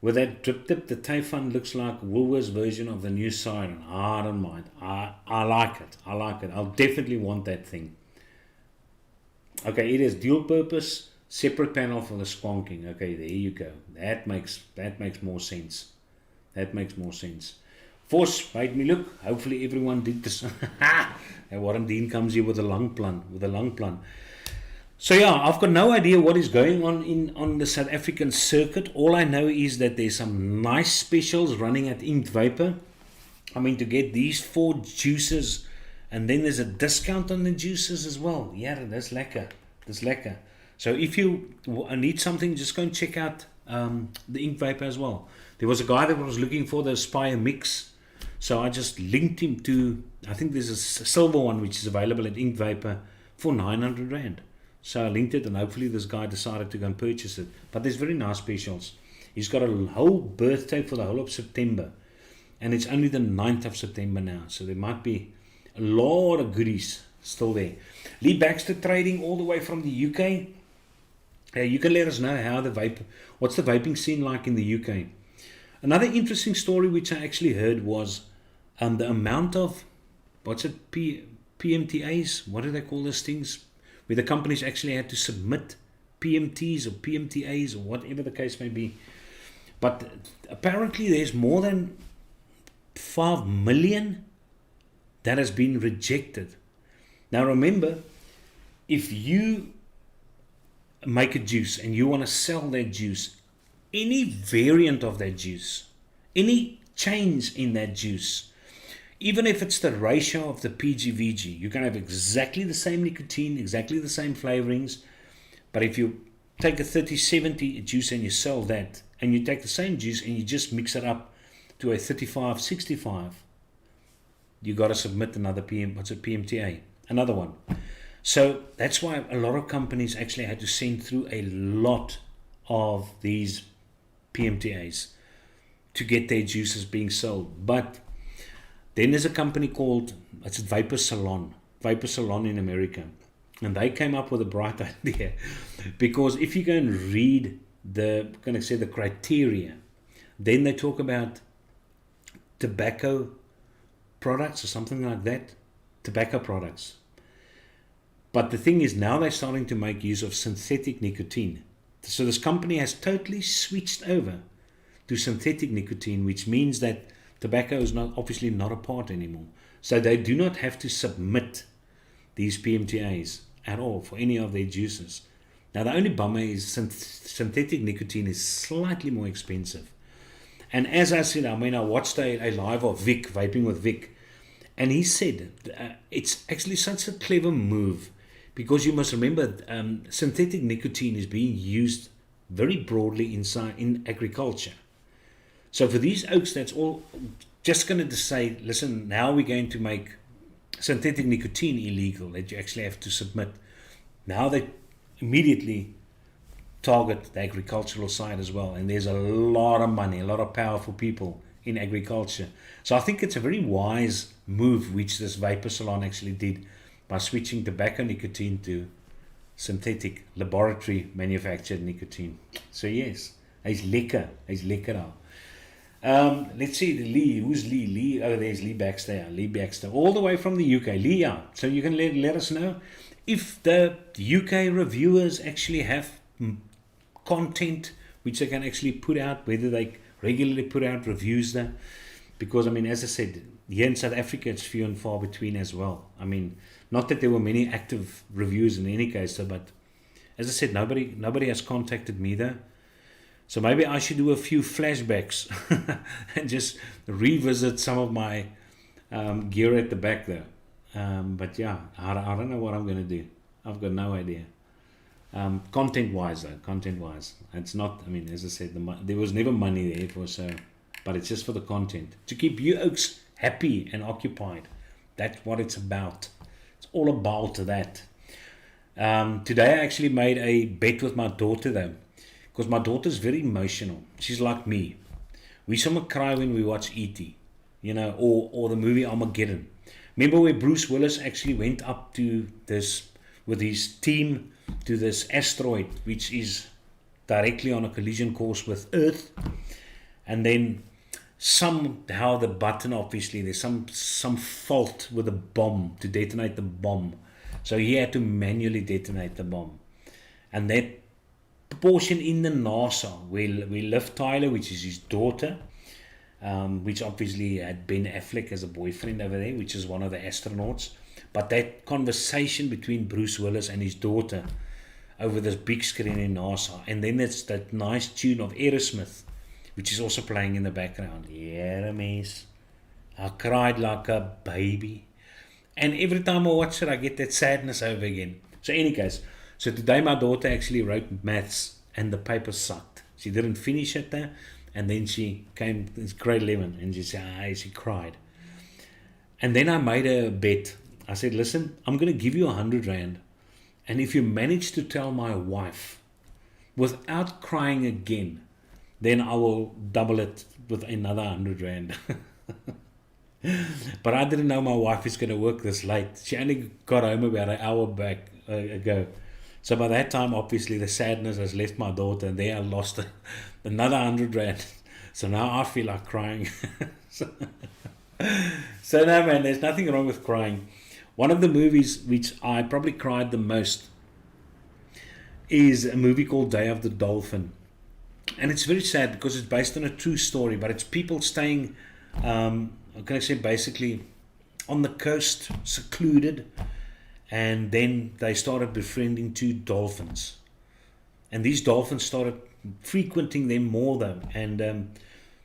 With that drip tip, the Taifun looks like Woolworth's version of the new Siren. I don't mind. I like it. I'll definitely want that thing. Okay, it is dual purpose, separate panel for the squonking. Okay, there you go. That makes more sense. Force made me look. Hopefully everyone did this. And Warren Dean comes here with a lung plan. So yeah, I've got no idea what is going on the South African circuit. All I know is that there's some nice specials running at Inked Vapor. I mean, to get these 4 juices, and then there's a discount on the juices as well. Yeah, that's lekker. So if you need something, just go and check out the Inked Vapor as well. There was a guy that was looking for the Aspire Mix, so I just linked him to, I think there's a silver one which is available at Inked Vapor for 900 Rand. So I linked it, and hopefully this guy decided to go and purchase it. But there's very nice specials. He's got a whole birthday for the whole of September. And it's only the 9th of September now. So there might be a lot of goodies still there. Lee Baxter trading all the way from the UK. You can let us know how what's the vaping scene like in the UK. Another interesting story which I actually heard was the amount of, PMTAs? What do they call those things? Where the companies actually had to submit PMTs or PMTAs or whatever the case may be. But apparently there's more than 5 million that has been rejected. Now remember, if you make a juice and you want to sell that juice, any variant of that juice, any change in that juice, even if it's the ratio of the PGVG, you can have exactly the same nicotine, exactly the same flavorings, but if you take a 30-70 juice and you sell that, and you take the same juice and you just mix it up to a 35-65, you got to submit another PMTA, another one. So that's why a lot of companies actually had to send through a lot of these PMTAs to get their juices being sold. But then there's a company called, it's Vapor Salon in America. And they came up with a bright idea, because if you go and read the criteria, then they talk about tobacco products or something like that, tobacco products. But the thing is, now they're starting to make use of synthetic nicotine. So this company has totally switched over to synthetic nicotine, which means that tobacco is obviously not a part anymore. So they do not have to submit these PMTAs at all for any of their juices. Now the only bummer is synthetic nicotine is slightly more expensive. And as I said, I watched a live of Vic, Vaping with Vic, and he said it's actually such a clever move, because you must remember synthetic nicotine is being used very broadly in agriculture. So for these oaks, that's all just going to say, listen, now we're going to make synthetic nicotine illegal, that you actually have to submit. Now they immediately target the agricultural side as well, and there's a lot of money, a lot of powerful people in agriculture. So I think it's a very wise move which this Vapor Salon actually did by switching tobacco nicotine to synthetic laboratory manufactured nicotine. So yes, hy's lekker now. Let's see, Lee. Who's Lee? Lee. Oh, there's Lee Baxter. Yeah, Lee Baxter, all the way from the UK. Lee, yeah. So you can let us know if the UK reviewers actually have content which they can actually put out, whether they regularly put out reviews there. Because, as I said, here in South Africa, it's few and far between as well. Not that there were many active reviews in any case, but as I said, nobody has contacted me there. So maybe I should do a few flashbacks and just revisit some of my gear at the back there. But yeah, I don't know what I'm going to do. I've got no idea. Content-wise, it's not, as I said, there was never money there. It was, but it's just for the content. To keep you oaks happy and occupied. That's what it's about. It's all about that. Today I actually made a bet with my daughter though, because my daughter's very emotional. She's like me. We somewhat cry when we watch E.T., or the movie Armageddon. Remember where Bruce Willis actually went up to this, with his team, to this asteroid, which is directly on a collision course with Earth, and then somehow the button, obviously there's some fault with the bomb to detonate the bomb, so he had to manually detonate the bomb. And that portion in the NASA where Liv Tyler, which is his daughter, which obviously had Ben Affleck as a boyfriend over there, which is one of the astronauts, but that conversation between Bruce Willis and his daughter over this big screen in NASA, and then it's that nice tune of Aerosmith, which is also playing in the background. Jeremy's, I cried like a baby, and every time I watch it I get that sadness over again. So any case, so today my daughter actually wrote maths and the paper sucked. She didn't finish it there, and then she came, it's grade 11, and she said, she cried. And then I made a bet. I said, listen, I'm going to give you 100 Rand, and if you manage to tell my wife without crying again then I will double it with another 100 rand. But I didn't know my wife is going to work this late. She only got home about an hour back ago. So by that time, obviously, the sadness has left my daughter, and there I lost another 100 rand. So now I feel like crying. So no, man, there's nothing wrong with crying. One of the movies which I probably cried the most is a movie called Day of the Dolphin. And it's very sad because it's based on a true story, but it's people staying, how can I say, basically on the coast, secluded, and then they started befriending 2 dolphins. And these dolphins started frequenting them more though, and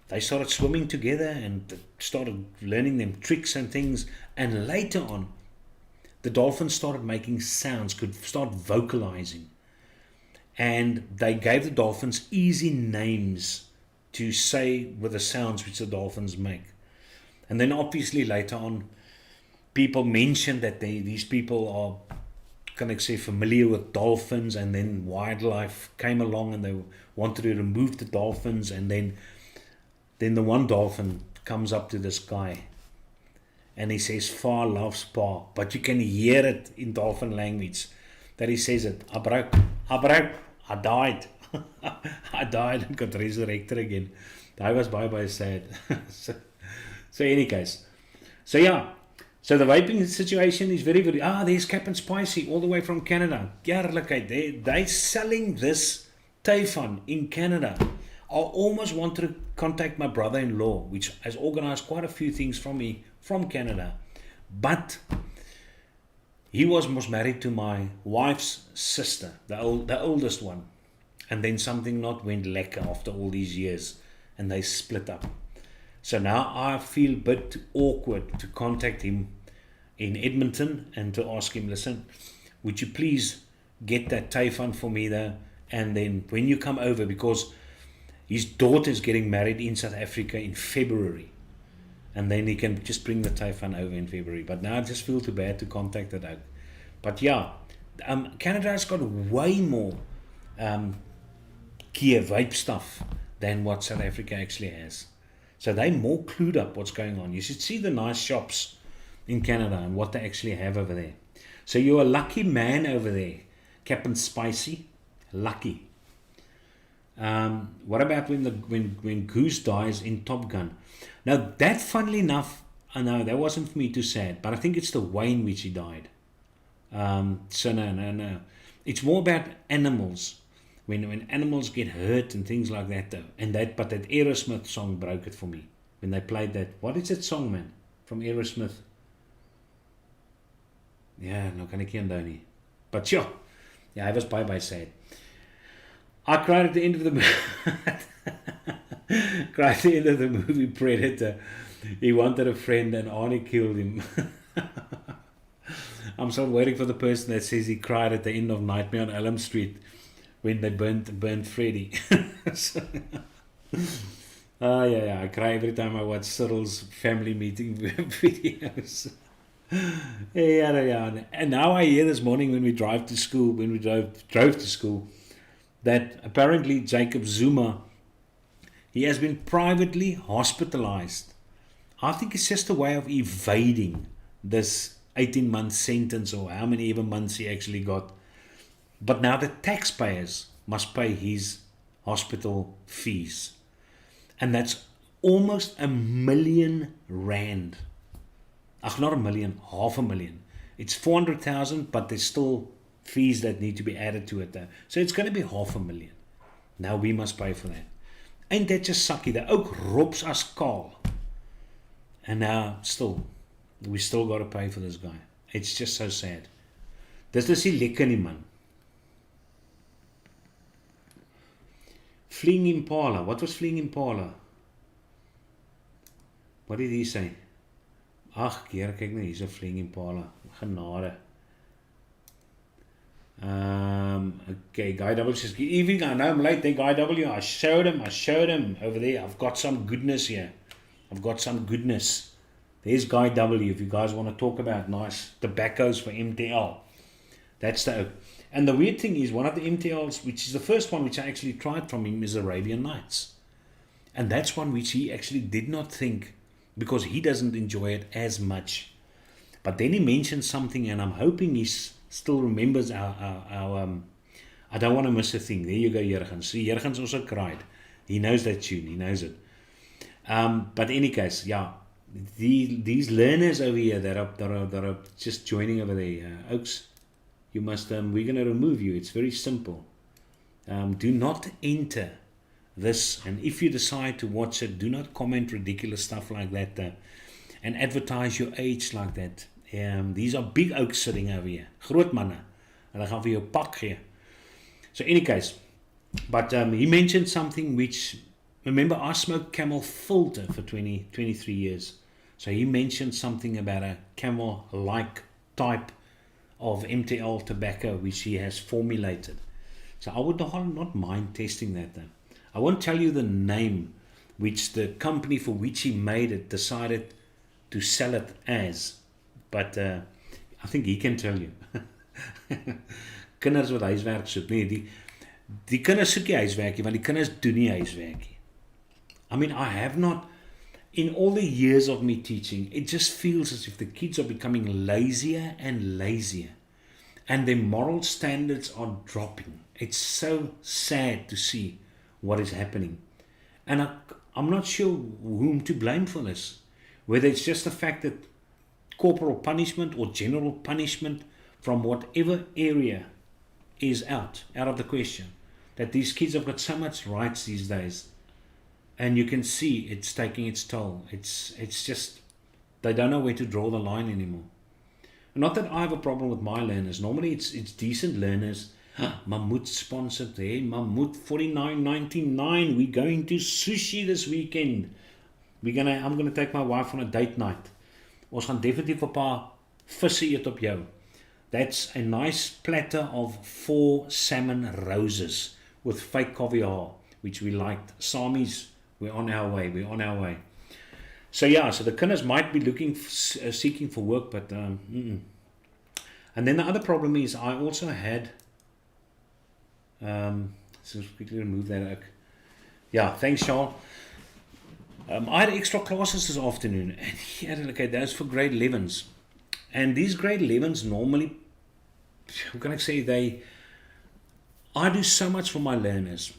they started swimming together and started learning them tricks and things. And later on, the dolphins started making sounds, could start vocalizing. And they gave the dolphins easy names to say with the sounds which the dolphins make. And then obviously later on, people mentioned that these people are, can I say, familiar with dolphins, and then wildlife came along and they wanted to remove the dolphins, and then the one dolphin comes up to this guy and he says, "Far loves pa," but you can hear it in dolphin language that he says it, I broke, I died. I died and got resurrected again. I was bye sad. So any case. So yeah. So the vaping situation is very, very... there's Captain Spicy all the way from Canada. They're selling this Tayfun in Canada. I almost wanted to contact my brother-in-law, which has organized quite a few things from me from Canada. But he was married to my wife's sister, the oldest one. And then something not went lekker after all these years, and they split up. So now I feel a bit awkward to contact him in Edmonton and to ask him, listen, would you please get that Tayfun for me there? And then when you come over, because his daughter's getting married in South Africa in February, and then he can just bring the Tayfun over in February. But now I just feel too bad to contact that out. But yeah, Canada has got way more gear, vape stuff than what South Africa actually has. So they're more clued up what's going on. You should see the nice shops in Canada and what they actually have over there. So you're a lucky man over there, Captain Spicy. Lucky. What about when Goose dies in Top Gun? Now that, funnily enough, I know that wasn't for me too sad, but I think it's the way in which he died. So no. It's more about animals. When animals get hurt and things like that though. But that Aerosmith song broke it for me. When they played that, what is that song, man? From Aerosmith. Yeah, no kan ek nie onthou nie. But sure. Yeah, I was bye sad. I cried at the end of the movie Predator. He wanted a friend and Arnie killed him. I'm still waiting for the person that says he cried at the end of Nightmare on Elm Street when they burnt Freddy. Yeah, I cry every time I watch Cyril's family meeting videos. Yeah. And now I hear this morning when we drove to school, drove to school, that apparently Jacob Zuma, he has been privately hospitalized. I think it's just a way of evading this 18-month sentence, or how many even months he actually got. But now the taxpayers must pay his hospital fees. And that's almost R1 million. Not $1 million, $500,000. It's 400,000, but there's still fees that need to be added to it though. So it's going to be $500,000. Now we must pay for that. Ain't that just sucky? They ook rops as kaal. And now we still got to pay for this guy. It's just so sad. Dis is nie lekker nie, man. Fleeing Impala. What was Fleeing Impala? What did he say? Ag, keer, kyk nou, hier's 'n Fleeing Impala. Genade. Okay, Guy W says, good evening, I know I'm late there, Guy W. I showed him over there. I've got some goodness here. There's Guy W. If you guys want to talk about nice tobaccos for MTL. That's the... And the weird thing is, one of the MTLs, which is the first one which I actually tried from him, is Arabian Nights. And that's one which he actually did not think, because he doesn't enjoy it as much. But then he mentioned something, and I'm hoping he still remembers our I don't want to miss a thing. There you go, Jurgens. See, Jurgens also cried. He knows that tune. He knows it. But in any case, yeah, these learners over here that are just joining over there, Oaks, you must. We're going to remove you. It's very simple. Do not enter this, and if you decide to watch it, do not comment ridiculous stuff like that and advertise your age like that. These are big Oaks sitting over here, groot manne. Hulle gaan vir jou pak gee. So in any case, but he mentioned something which, remember, I smoked Camel filter for 23 years. So he mentioned something about a Camel-like type of MTL tobacco which he has formulated. So I would not mind testing that though. I won't tell you the name which the company for which he made it decided to sell it as, but I think he can tell you. Kinders wat huiswerk soek, nee, die kinders soek nie huiswerkie, want die kinders doen nie huiswerkie. I mean, I have not, in all the years of me teaching, it just feels as if the kids are becoming lazier and lazier, and their moral standards are dropping. It's so sad to see what is happening. And I'm not sure whom to blame for this, whether it's just the fact that corporal punishment or general punishment from whatever area is out of the question, that these kids have got so much rights these days, and you can see it's taking its toll. It's just, they don't know where to draw the line anymore. Not that I have a problem with my learners. Normally it's decent learners. Mammoet sponsored there. Mammoet $49.99. We're going to sushi this weekend. I'm gonna take my wife on a date night. Ons gaan definitief 'n paar visse eet op jou. That's a nice platter of 4 salmon roses with fake caviar, which we liked. Samis, we're on our way. So yeah, so the kinders might be seeking for work, but And then the other problem is I also had, so quickly remove that. Yeah, thanks, Charles. I had extra classes this afternoon, and okay, those for grade 11s. And these grade 11s normally, how can I say, I do so much for my learners,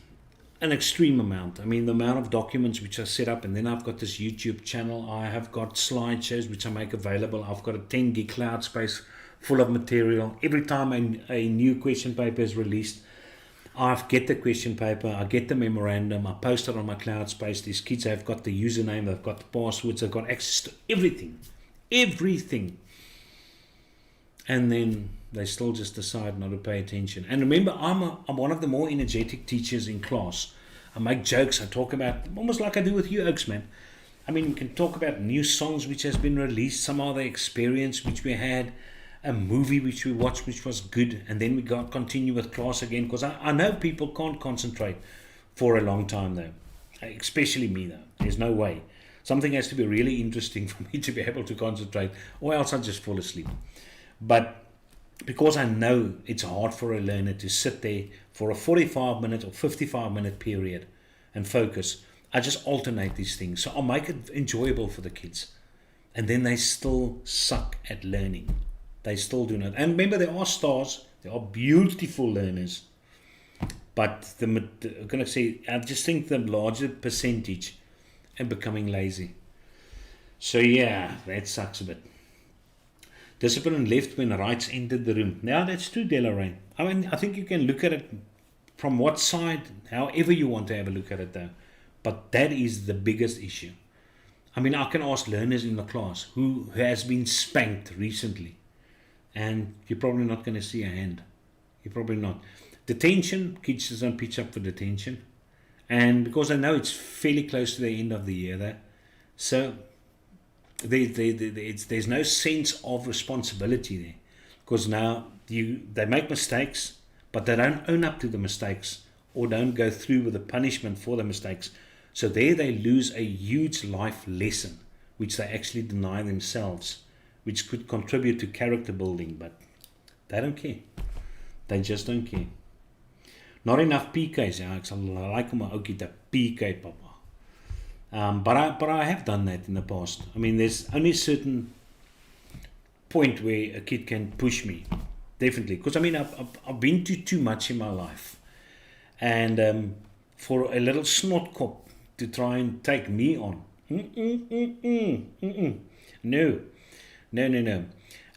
an extreme amount. I mean, the amount of documents which I set up, and then I've got this YouTube channel, I have got slideshows which I make available, I've got a 10 gig cloud space full of material. Every time a new question paper is released, I get the question paper, I get the memorandum, I post it on my cloud space. These kids have got the username, they've got the passwords, they've got access to everything. And then they still just decide not to pay attention. And remember, I'm one of the more energetic teachers in class. I make jokes, I talk about, almost like I do with you, Oaks, man. I mean, we can talk about new songs which has been released, some other experience which we had, a movie which we watched which was good, and then we continue with class again, because I know people can't concentrate for a long time though, especially me though. There's no way. Something has to be really interesting for me to be able to concentrate, or else I just fall asleep. But because I know it's hard for a learner to sit there for a 45-minute or 55-minute period and focus, I just alternate these things. So I'll make it enjoyable for the kids. And then they still suck at learning. They still do not. And remember, there are stars, there are beautiful learners. But I just think the larger percentage are becoming lazy. So yeah, that sucks a bit. Discipline left when rights entered the room. Now that's true, Delaraine. I mean, I think you can look at it from what side, however you want to have a look at it though. But that is the biggest issue. I mean, I can ask learners in the class who has been spanked recently, and you're probably not going to see a hand. You're probably not. Detention, kids just don't pitch up for detention. And because I know it's fairly close to the end of the year there, so there's no sense of responsibility there, because now they make mistakes, but they don't own up to the mistakes or don't go through with the punishment for the mistakes. So there they lose a huge life lesson, which they actually deny themselves, which could contribute to character building, but they don't care. They just don't care. Not enough PKs. Ja, ek sal like om 'n ouetjie te PK, papa. But I have done that in the past. I mean, there's only a certain point where a kid can push me, definitely. Because I mean, I've been to too much in my life, and for a little snot cop to try and take me on, no, no.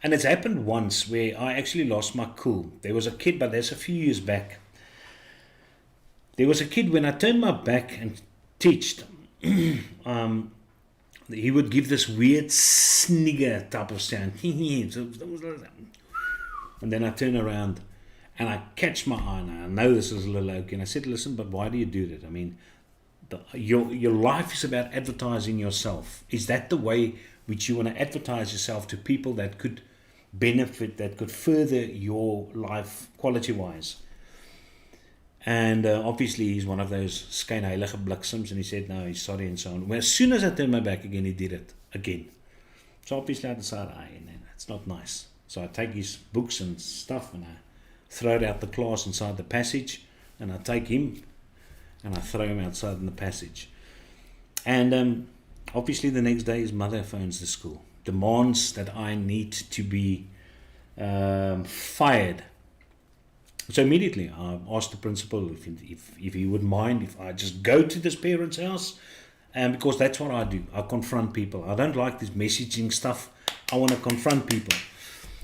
And it's happened once where I actually lost my cool. There was a kid, but that's a few years back. There was a kid, when I turned my back and teached, he would give this weird snigger type of sound. And then I turn around and I catch my eye, and I know this is a little okay. And I said, listen, but why do you do that? I mean, your life is about advertising yourself. Is that the way which you want to advertise yourself to people that could benefit, that could further your life quality-wise? And obviously he's one of those skynheilige bliksems, and he said no, he's sorry and so on. Well, as soon as I turned my back again, he did it again. So obviously I decided, it's not nice. So I take his books and stuff and I throw it out the class inside the passage, and I take him and I throw him outside in the passage. And obviously the next day his mother phones the school, demands that I need to be fired. So immediately I asked the principal if he would mind if I just go to this parent's house, and because that's what I do. I confront people. I don't like this messaging stuff. I want to confront people.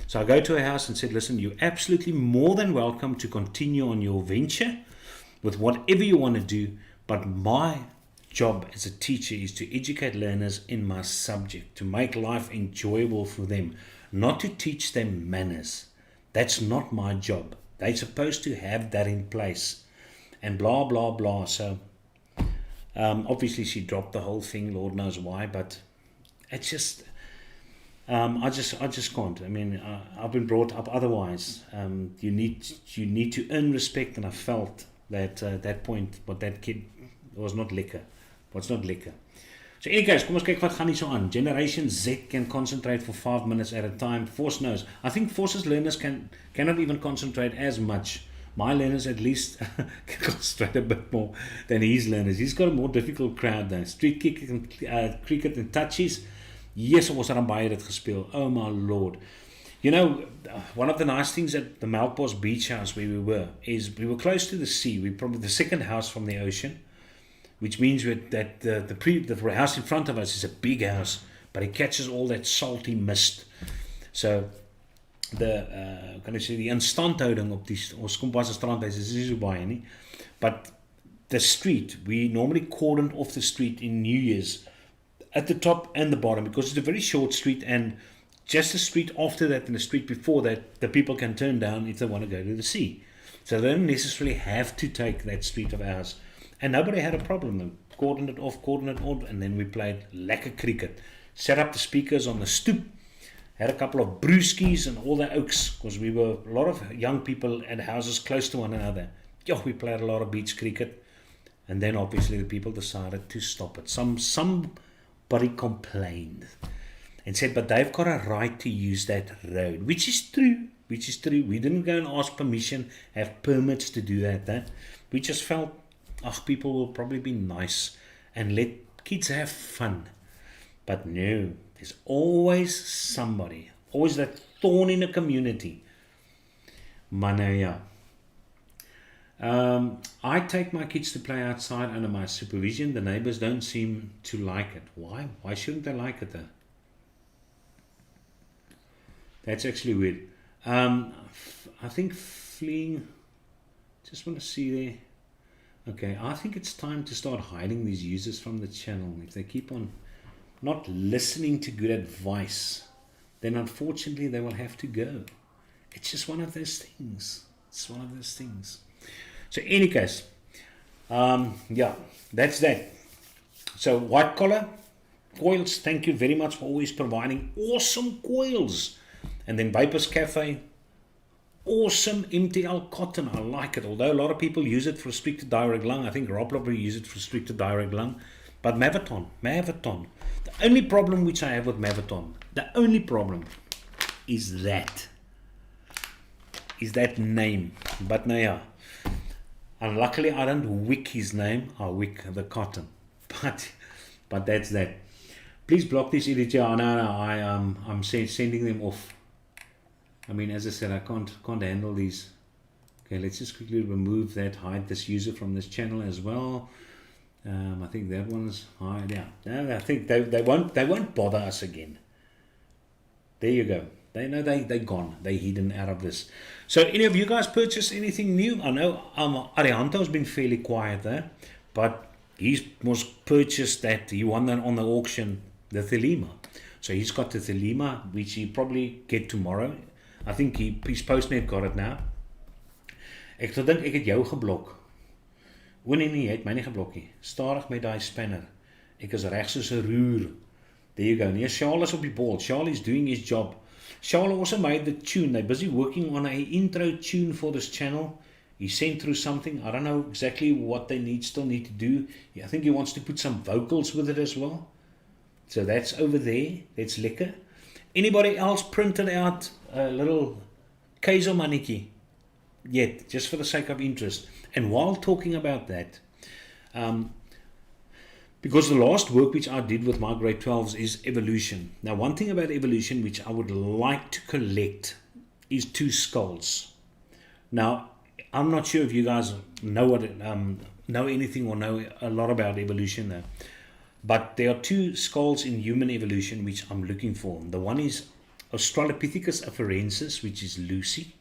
So I go to a house and said, listen, you're absolutely more than welcome to continue on your venture with whatever you want to do, but my job as a teacher is to educate learners in my subject, to make life enjoyable for them, not to teach them manners. That's not my job. They're supposed to have that in place, and blah, blah, blah. So obviously she dropped the whole thing, Lord knows why, but it's just, I just can't. I mean, I've been brought up otherwise. You need to earn respect, and I felt that that point, but that kid was not lekker. Was not lekker. So anyways, kom ons kyk wat gaan hier so aan. Generation Z can concentrate for 5 minutes at a time. Force knows. I think Force's learners cannot even concentrate as much. My learners at least can concentrate a bit more than his learners. He's got a more difficult crowd though. Street cricket and touchies. Yes, ons het aan baie dit gespeel. Oh my lord. You know, one of the nice things at the Melkbos Beach House where we were is we were close to the sea. We're probably the second house from the ocean, which means that the house in front of us is a big house, but it catches all that salty mist. So the instandhouding op die ons kompas strandhuis is nie so baie nie, but the street, we normally cordoned off the street in New Year's at the top and the bottom, because it's a very short street, and just the street after that and the street before that, the people can turn down if they want to go to the sea. So they don't necessarily have to take that street of ours. And nobody had a problem. They cordoned it off, and then we played lekker cricket. Set up the speakers on the stoop, had a couple of brewskis and all the oaks, because we were a lot of young people at houses close to one another. We played a lot of beach cricket, and then obviously the people decided to stop it. Somebody complained and said, but they've got a right to use that road, which is true. We didn't go and ask permission, have permits to do that. We just felt, people will probably be nice and let kids have fun. But no, there's always somebody, always that thorn in the community. Manaya. I take my kids to play outside under my supervision. The neighbors don't seem to like it. Why? Why shouldn't they like it though? That's actually weird. I think fleeing, just want to see there. Okay, I think it's time to start hiding these users from the channel. If they keep on not listening to good advice, then unfortunately they will have to go. It's just one of those things. It's one of those things. So in any case, that's that. So white collar, coils, thank you very much for always providing awesome coils. And then Vapors Cafe, awesome MTL cotton. I like it. Although a lot of people use it for restricted direct lung. I think Rob probably use it for restricted direct lung. But Maviton. The only problem which I have with Maviton, the only problem is that name. But now, yeah. And luckily I don't wick his name. I wick the cotton. But But that's that. Please block this editor. I'm sending them off. I mean, as I said, I can't handle these. Okay, let's just quickly remove that, hide this user from this channel as well. I think that one's hide. Yeah, no, I think they won't bother us again. There you go. They know they're gone. They're hidden out of this. So, any of you guys purchased anything new? I know Arianto's been fairly quiet there, but he was purchased that he won that on the auction, the Thelema. So he's got the Thelema, which he probably get tomorrow. I think his postnet got it now. Ek sou dink ek het jou geblok. O nee, jy het my nie geblok nie. Stadig met daai spanner. Ek is reg soos 'n roer. There you go. Nee, Charles is op die ball. Charles is doing his job. Charles also made the tune. They're busy working on an intro tune for this channel. He sent through something. I don't know exactly what they still need to do. I think he wants to put some vocals with it as well. So that's over there. That's lekker. Anybody else printed out a little keizelmannetjie yet, just for the sake of interest? And while talking about that, because the last work which I did with my grade 12s is evolution. Now, one thing about evolution which I would like to collect is 2 skulls. Now, I'm not sure if you guys know anything or know a lot about evolution though. But there are 2 skulls in human evolution which I'm looking for. The one is Australopithecus afarensis, which is Lucy.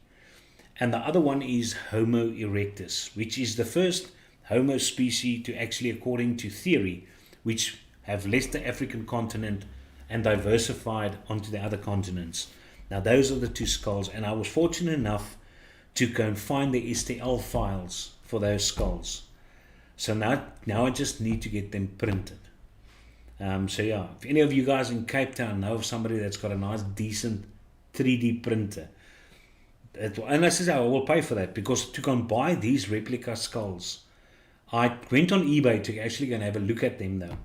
And the other one is Homo erectus, which is the first Homo species to actually, according to theory, which have left the African continent and diversified onto the other continents. Now those are the 2 skulls, and I was fortunate enough to go and find the STL files for those skulls. So now I just need to get them printed. So yeah, if any of you guys in Cape Town know of somebody that's got a nice decent 3D printer, and I said I will pay for that, because to go and buy these replica skulls, I went on eBay to actually go and have a look at them though.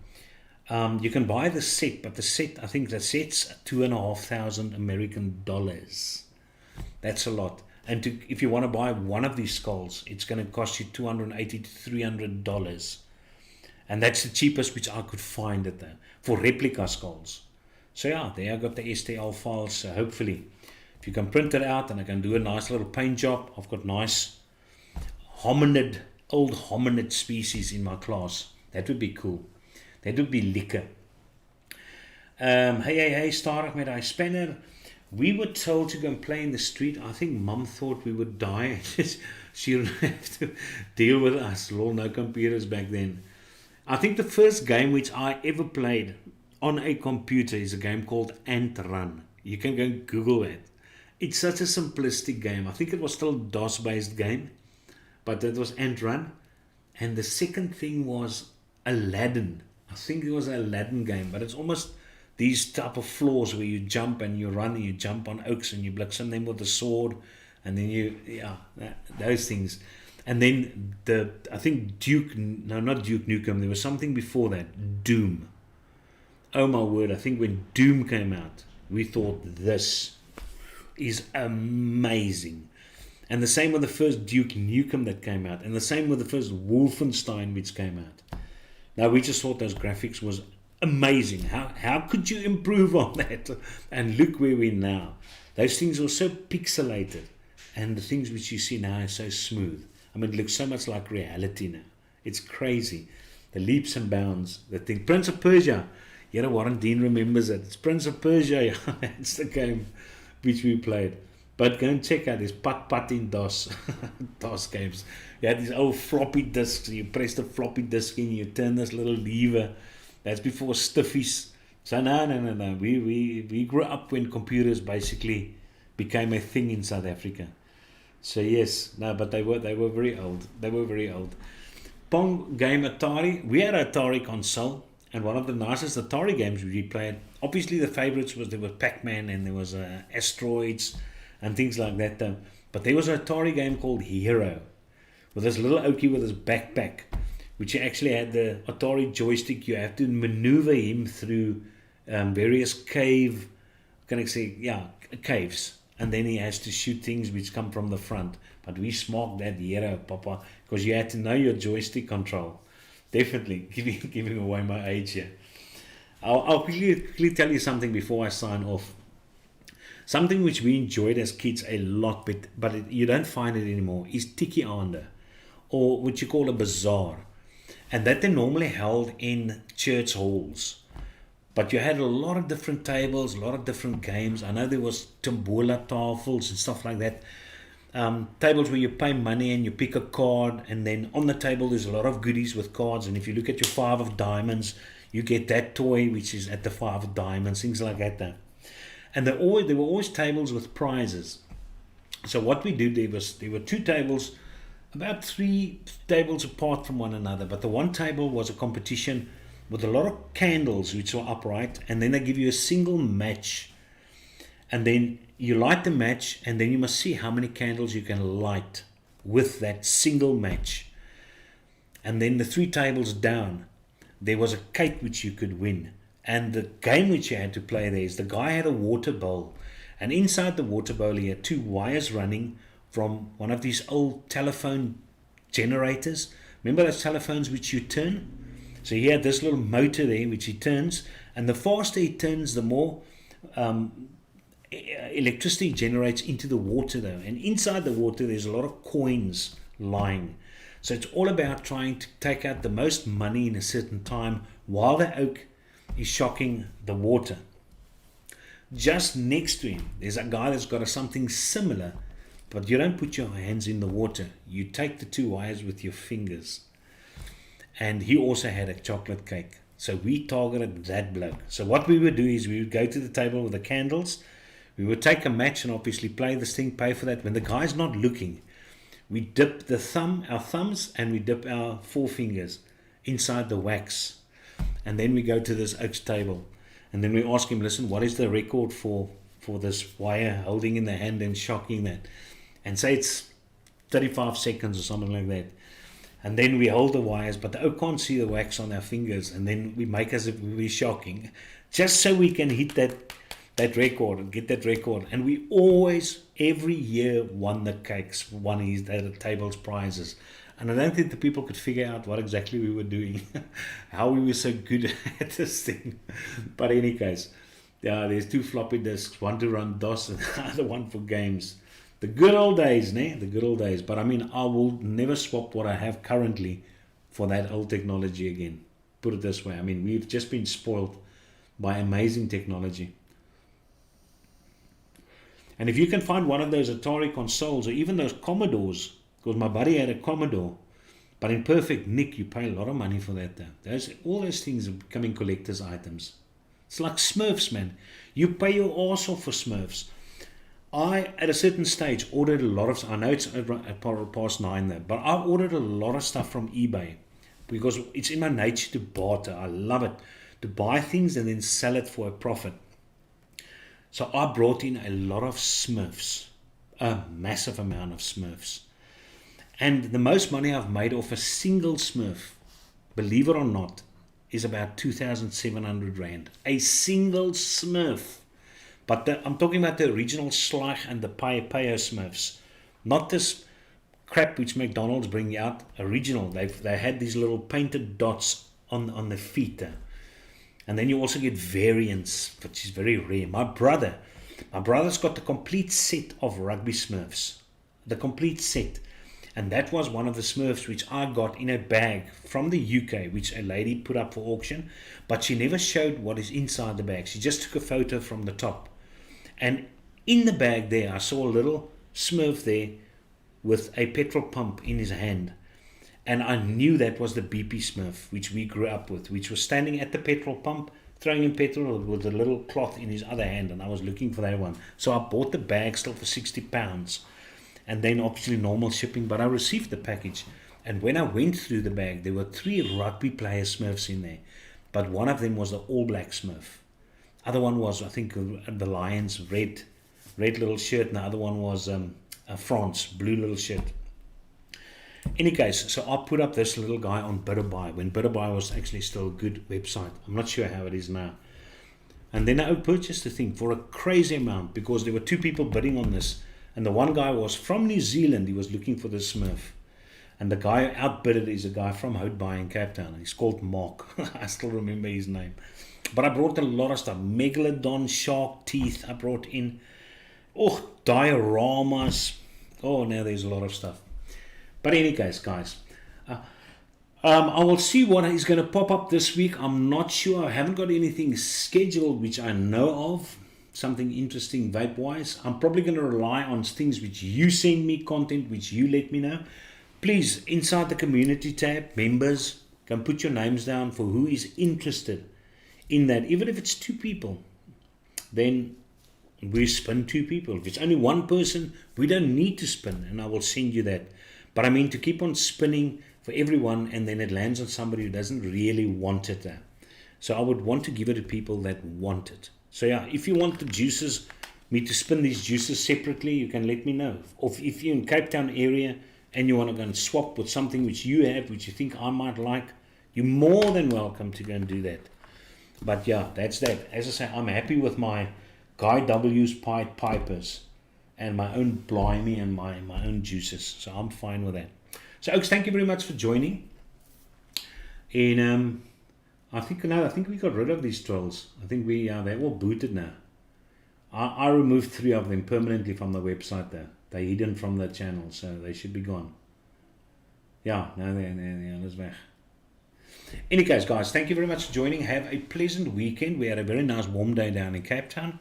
You can buy the set, but I think the set's $2,500 American dollars. That's a lot. And if you want to buy one of these skulls, it's going to cost you $280 to $300. And that's the cheapest which I could find it there for replica skulls. So yeah, there I got the STL files. So hopefully, if you can print it out and I can do a nice little paint job, I've got nice old hominid species in my class. That would be cool. That would be lekker. Hey, stadig met hy spanner. We were told to go and play in the street. I think Mum thought we would die. She would have to deal with us. Lol, no computers back then. I think the first game which I ever played on a computer is a game called Ant Run. You can go and Google it. It's such a simplistic game. I think it was still a DOS-based game, but it was Ant Run. And the second thing was Aladdin. I think it was an Aladdin game, but it's almost these type of floors where you jump and you run and you jump on oaks and you blitzen them with a sword, and then those things. And then I think not Duke Nukem, there was something before that, Doom. Oh my word, I think when Doom came out, we thought this is amazing. And the same with the first Duke Nukem that came out, and the same with the first Wolfenstein which came out. Now we just thought those graphics was amazing. How could you improve on that? And look where we're now. Those things were so pixelated, and the things which you see now are so smooth. I mean, it looks so much like reality now. It's crazy. The leaps and bounds. The thing. Prince of Persia. Warren Dean remembers it. It's Prince of Persia. It's the game which we played. But go and check out this Pat in DOS. DOS games. You had these old floppy disks. You press the floppy disk in. You turn this little lever. That's before stiffies. So no. We grew up when computers basically became a thing in South Africa. So yes, no, but they were very old. They were very old. Pong game Atari. We had an Atari console, and one of the nicest Atari games we played. Obviously, the favorites was there was Pac-Man and there was Asteroids and things like that. But there was an Atari game called Hero, with this little oakie with his backpack, which actually had the Atari joystick. You have to maneuver him through various caves. And then he has to shoot things which come from the front. But we smoked that Hero, Papa, because you had to know your joystick control. Definitely giving away my age here. I'll quickly tell you something before I sign off. Something which we enjoyed as kids a lot, but you don't find it anymore, is Tiki Aande, or what you call a bazaar. And that they normally held in church halls. But you had a lot of different tables, a lot of different games. I know there was tombola tafels and stuff like that. Tables where you pay money and you pick a card, and then on the table there's a lot of goodies with cards. And if you look at your 5 of diamonds, you get that toy which is at the 5 of diamonds, things like that. And there were always tables with prizes. So what we did there were 2 tables, about 3 tables apart from one another. But the one table was a competition with a lot of candles which were upright, and then they give you a single match. And then you light the match, and then you must see how many candles you can light with that single match. And then the 3 tables down, there was a cake which you could win. And the game which you had to play there is the guy had a water bowl. And inside the water bowl he had 2 wires running from one of these old telephone generators. Remember those telephones which you turn? So he had this little motor there which he turns. And the faster he turns, the more electricity generates into the water though. And inside the water there's a lot of coins lying. So it's all about trying to take out the most money in a certain time while the oak is shocking the water. Just next to him there's a guy that's got something similar, but you don't put your hands in the water. You take the 2 wires with your fingers. And he also had a chocolate cake. So we targeted that bloke. So what we would do is we would go to the table with the candles. We would take a match and obviously play this thing, pay for that. When the guy's not looking, we dip our thumbs and we dip our forefingers inside the wax. And then we go to this oak's table. And then we ask him, listen, what is the record for this wire holding in the hand and shocking that? And say it's 35 seconds or something like that. And then we hold the wires, but the oak can't see the wax on our fingers. And then we make as if we're shocking, just so we can hit that record and get that record. And we always, every year, won the cakes, won the table's prizes. And I don't think the people could figure out what exactly we were doing, how we were so good at this thing. But in any case, there's 2 floppy disks, one to run DOS and the other one for games. The good old days, the good old days. But I mean, I will never swap what I have currently for that old technology again. Put it this way. I mean, we've just been spoiled by amazing technology. And if you can find one of those Atari consoles or even those Commodores, because my buddy had a Commodore, but in perfect nick, you pay a lot of money for that though. All those things are becoming collector's items. It's like Smurfs, man. You pay your arse off for Smurfs. I, at a certain stage, ordered a lot of, I know it's at past 9 though, but I ordered a lot of stuff from eBay because it's in my nature to barter. I love it, to buy things and then sell it for a profit. So I brought in a lot of Smurfs, a massive amount of Smurfs. And the most money I've made off a single Smurf, believe it or not, is about 2,700 Rand. A single Smurf. But I'm talking about the original Schleich and the Payo Smurfs. Not this crap which McDonald's bring out. Original. They had these little painted dots on the feet. And then you also get variants, which is very rare. My brother's got the complete set of rugby Smurfs. The complete set. And that was one of the Smurfs which I got in a bag from the UK, which a lady put up for auction. But she never showed what is inside the bag. She just took a photo from the top. And in the bag there, I saw a little Smurf there with a petrol pump in his hand. And I knew that was the BP Smurf, which we grew up with, which was standing at the petrol pump, throwing in petrol with a little cloth in his other hand. And I was looking for that one. So I bought the bag still for £60. And then obviously normal shipping, but I received the package. And when I went through the bag, there were 3 rugby player Smurfs in there. But one of them was the All Black Smurf. Other one was, I think, the Lions, red little shirt. And the other one was France, blue little shirt. Any case, so I put up this little guy on Bidderbuy, when Bidderbuy was actually still a good website. I'm not sure how it is now. And then I purchased the thing for a crazy amount because there were 2 people bidding on this. And the one guy was from New Zealand. He was looking for the Smurf. And the guy who outbidded is a guy from Houtbaai in Cape Town. He's called Mark. I still remember his name. But I brought a lot of stuff. Megalodon shark teeth I brought in. Oh, dioramas. Oh, now there's a lot of stuff. But in any case, guys, I will see what is going to pop up this week. I'm not sure. I haven't got anything scheduled which I know of. Something interesting vape-wise. I'm probably going to rely on things which you send me, content which you let me know. Please, inside the community tab, members can put your names down for who is interested in that. Even if it's 2 people, then we spin 2 people. If it's only 1 person, we don't need to spin, and I will send you that. But I mean to keep on spinning for everyone, and then it lands on somebody who doesn't really want it there. So I would want to give it to people that want it. So yeah, if you want the juices, me to spin these juices separately, you can let me know. Or if you're in Cape Town area and you want to go and swap with something which you have, which you think I might like, you're more than welcome to go and do that. But yeah, that's that. As I say, I'm happy with my Guy W's Pied Pipers and my own Blimey and my own juices. So I'm fine with that. So Oaks, thank you very much for joining. And I think we got rid of these trolls. I think they're all booted now. I removed 3 of them permanently from the website there. They're hidden from the channel, so they should be gone. Yeah, no, they're weg. Any case, guys, thank you very much for joining. Have a pleasant weekend. We had a very nice warm day down in Cape Town.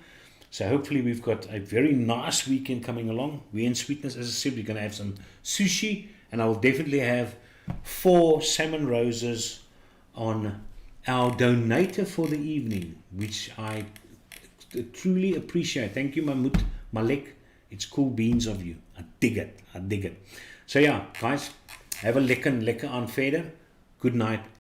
So hopefully we've got a very nice weekend coming along. We in Sweetness, as I said, we're going to have some sushi. And I will definitely have 4 salmon roses on our donator for the evening, which I truly appreciate. Thank you, Mahmoud Malek. It's cool beans of you. I dig it. So yeah, guys, have a lekker aan verder. Good night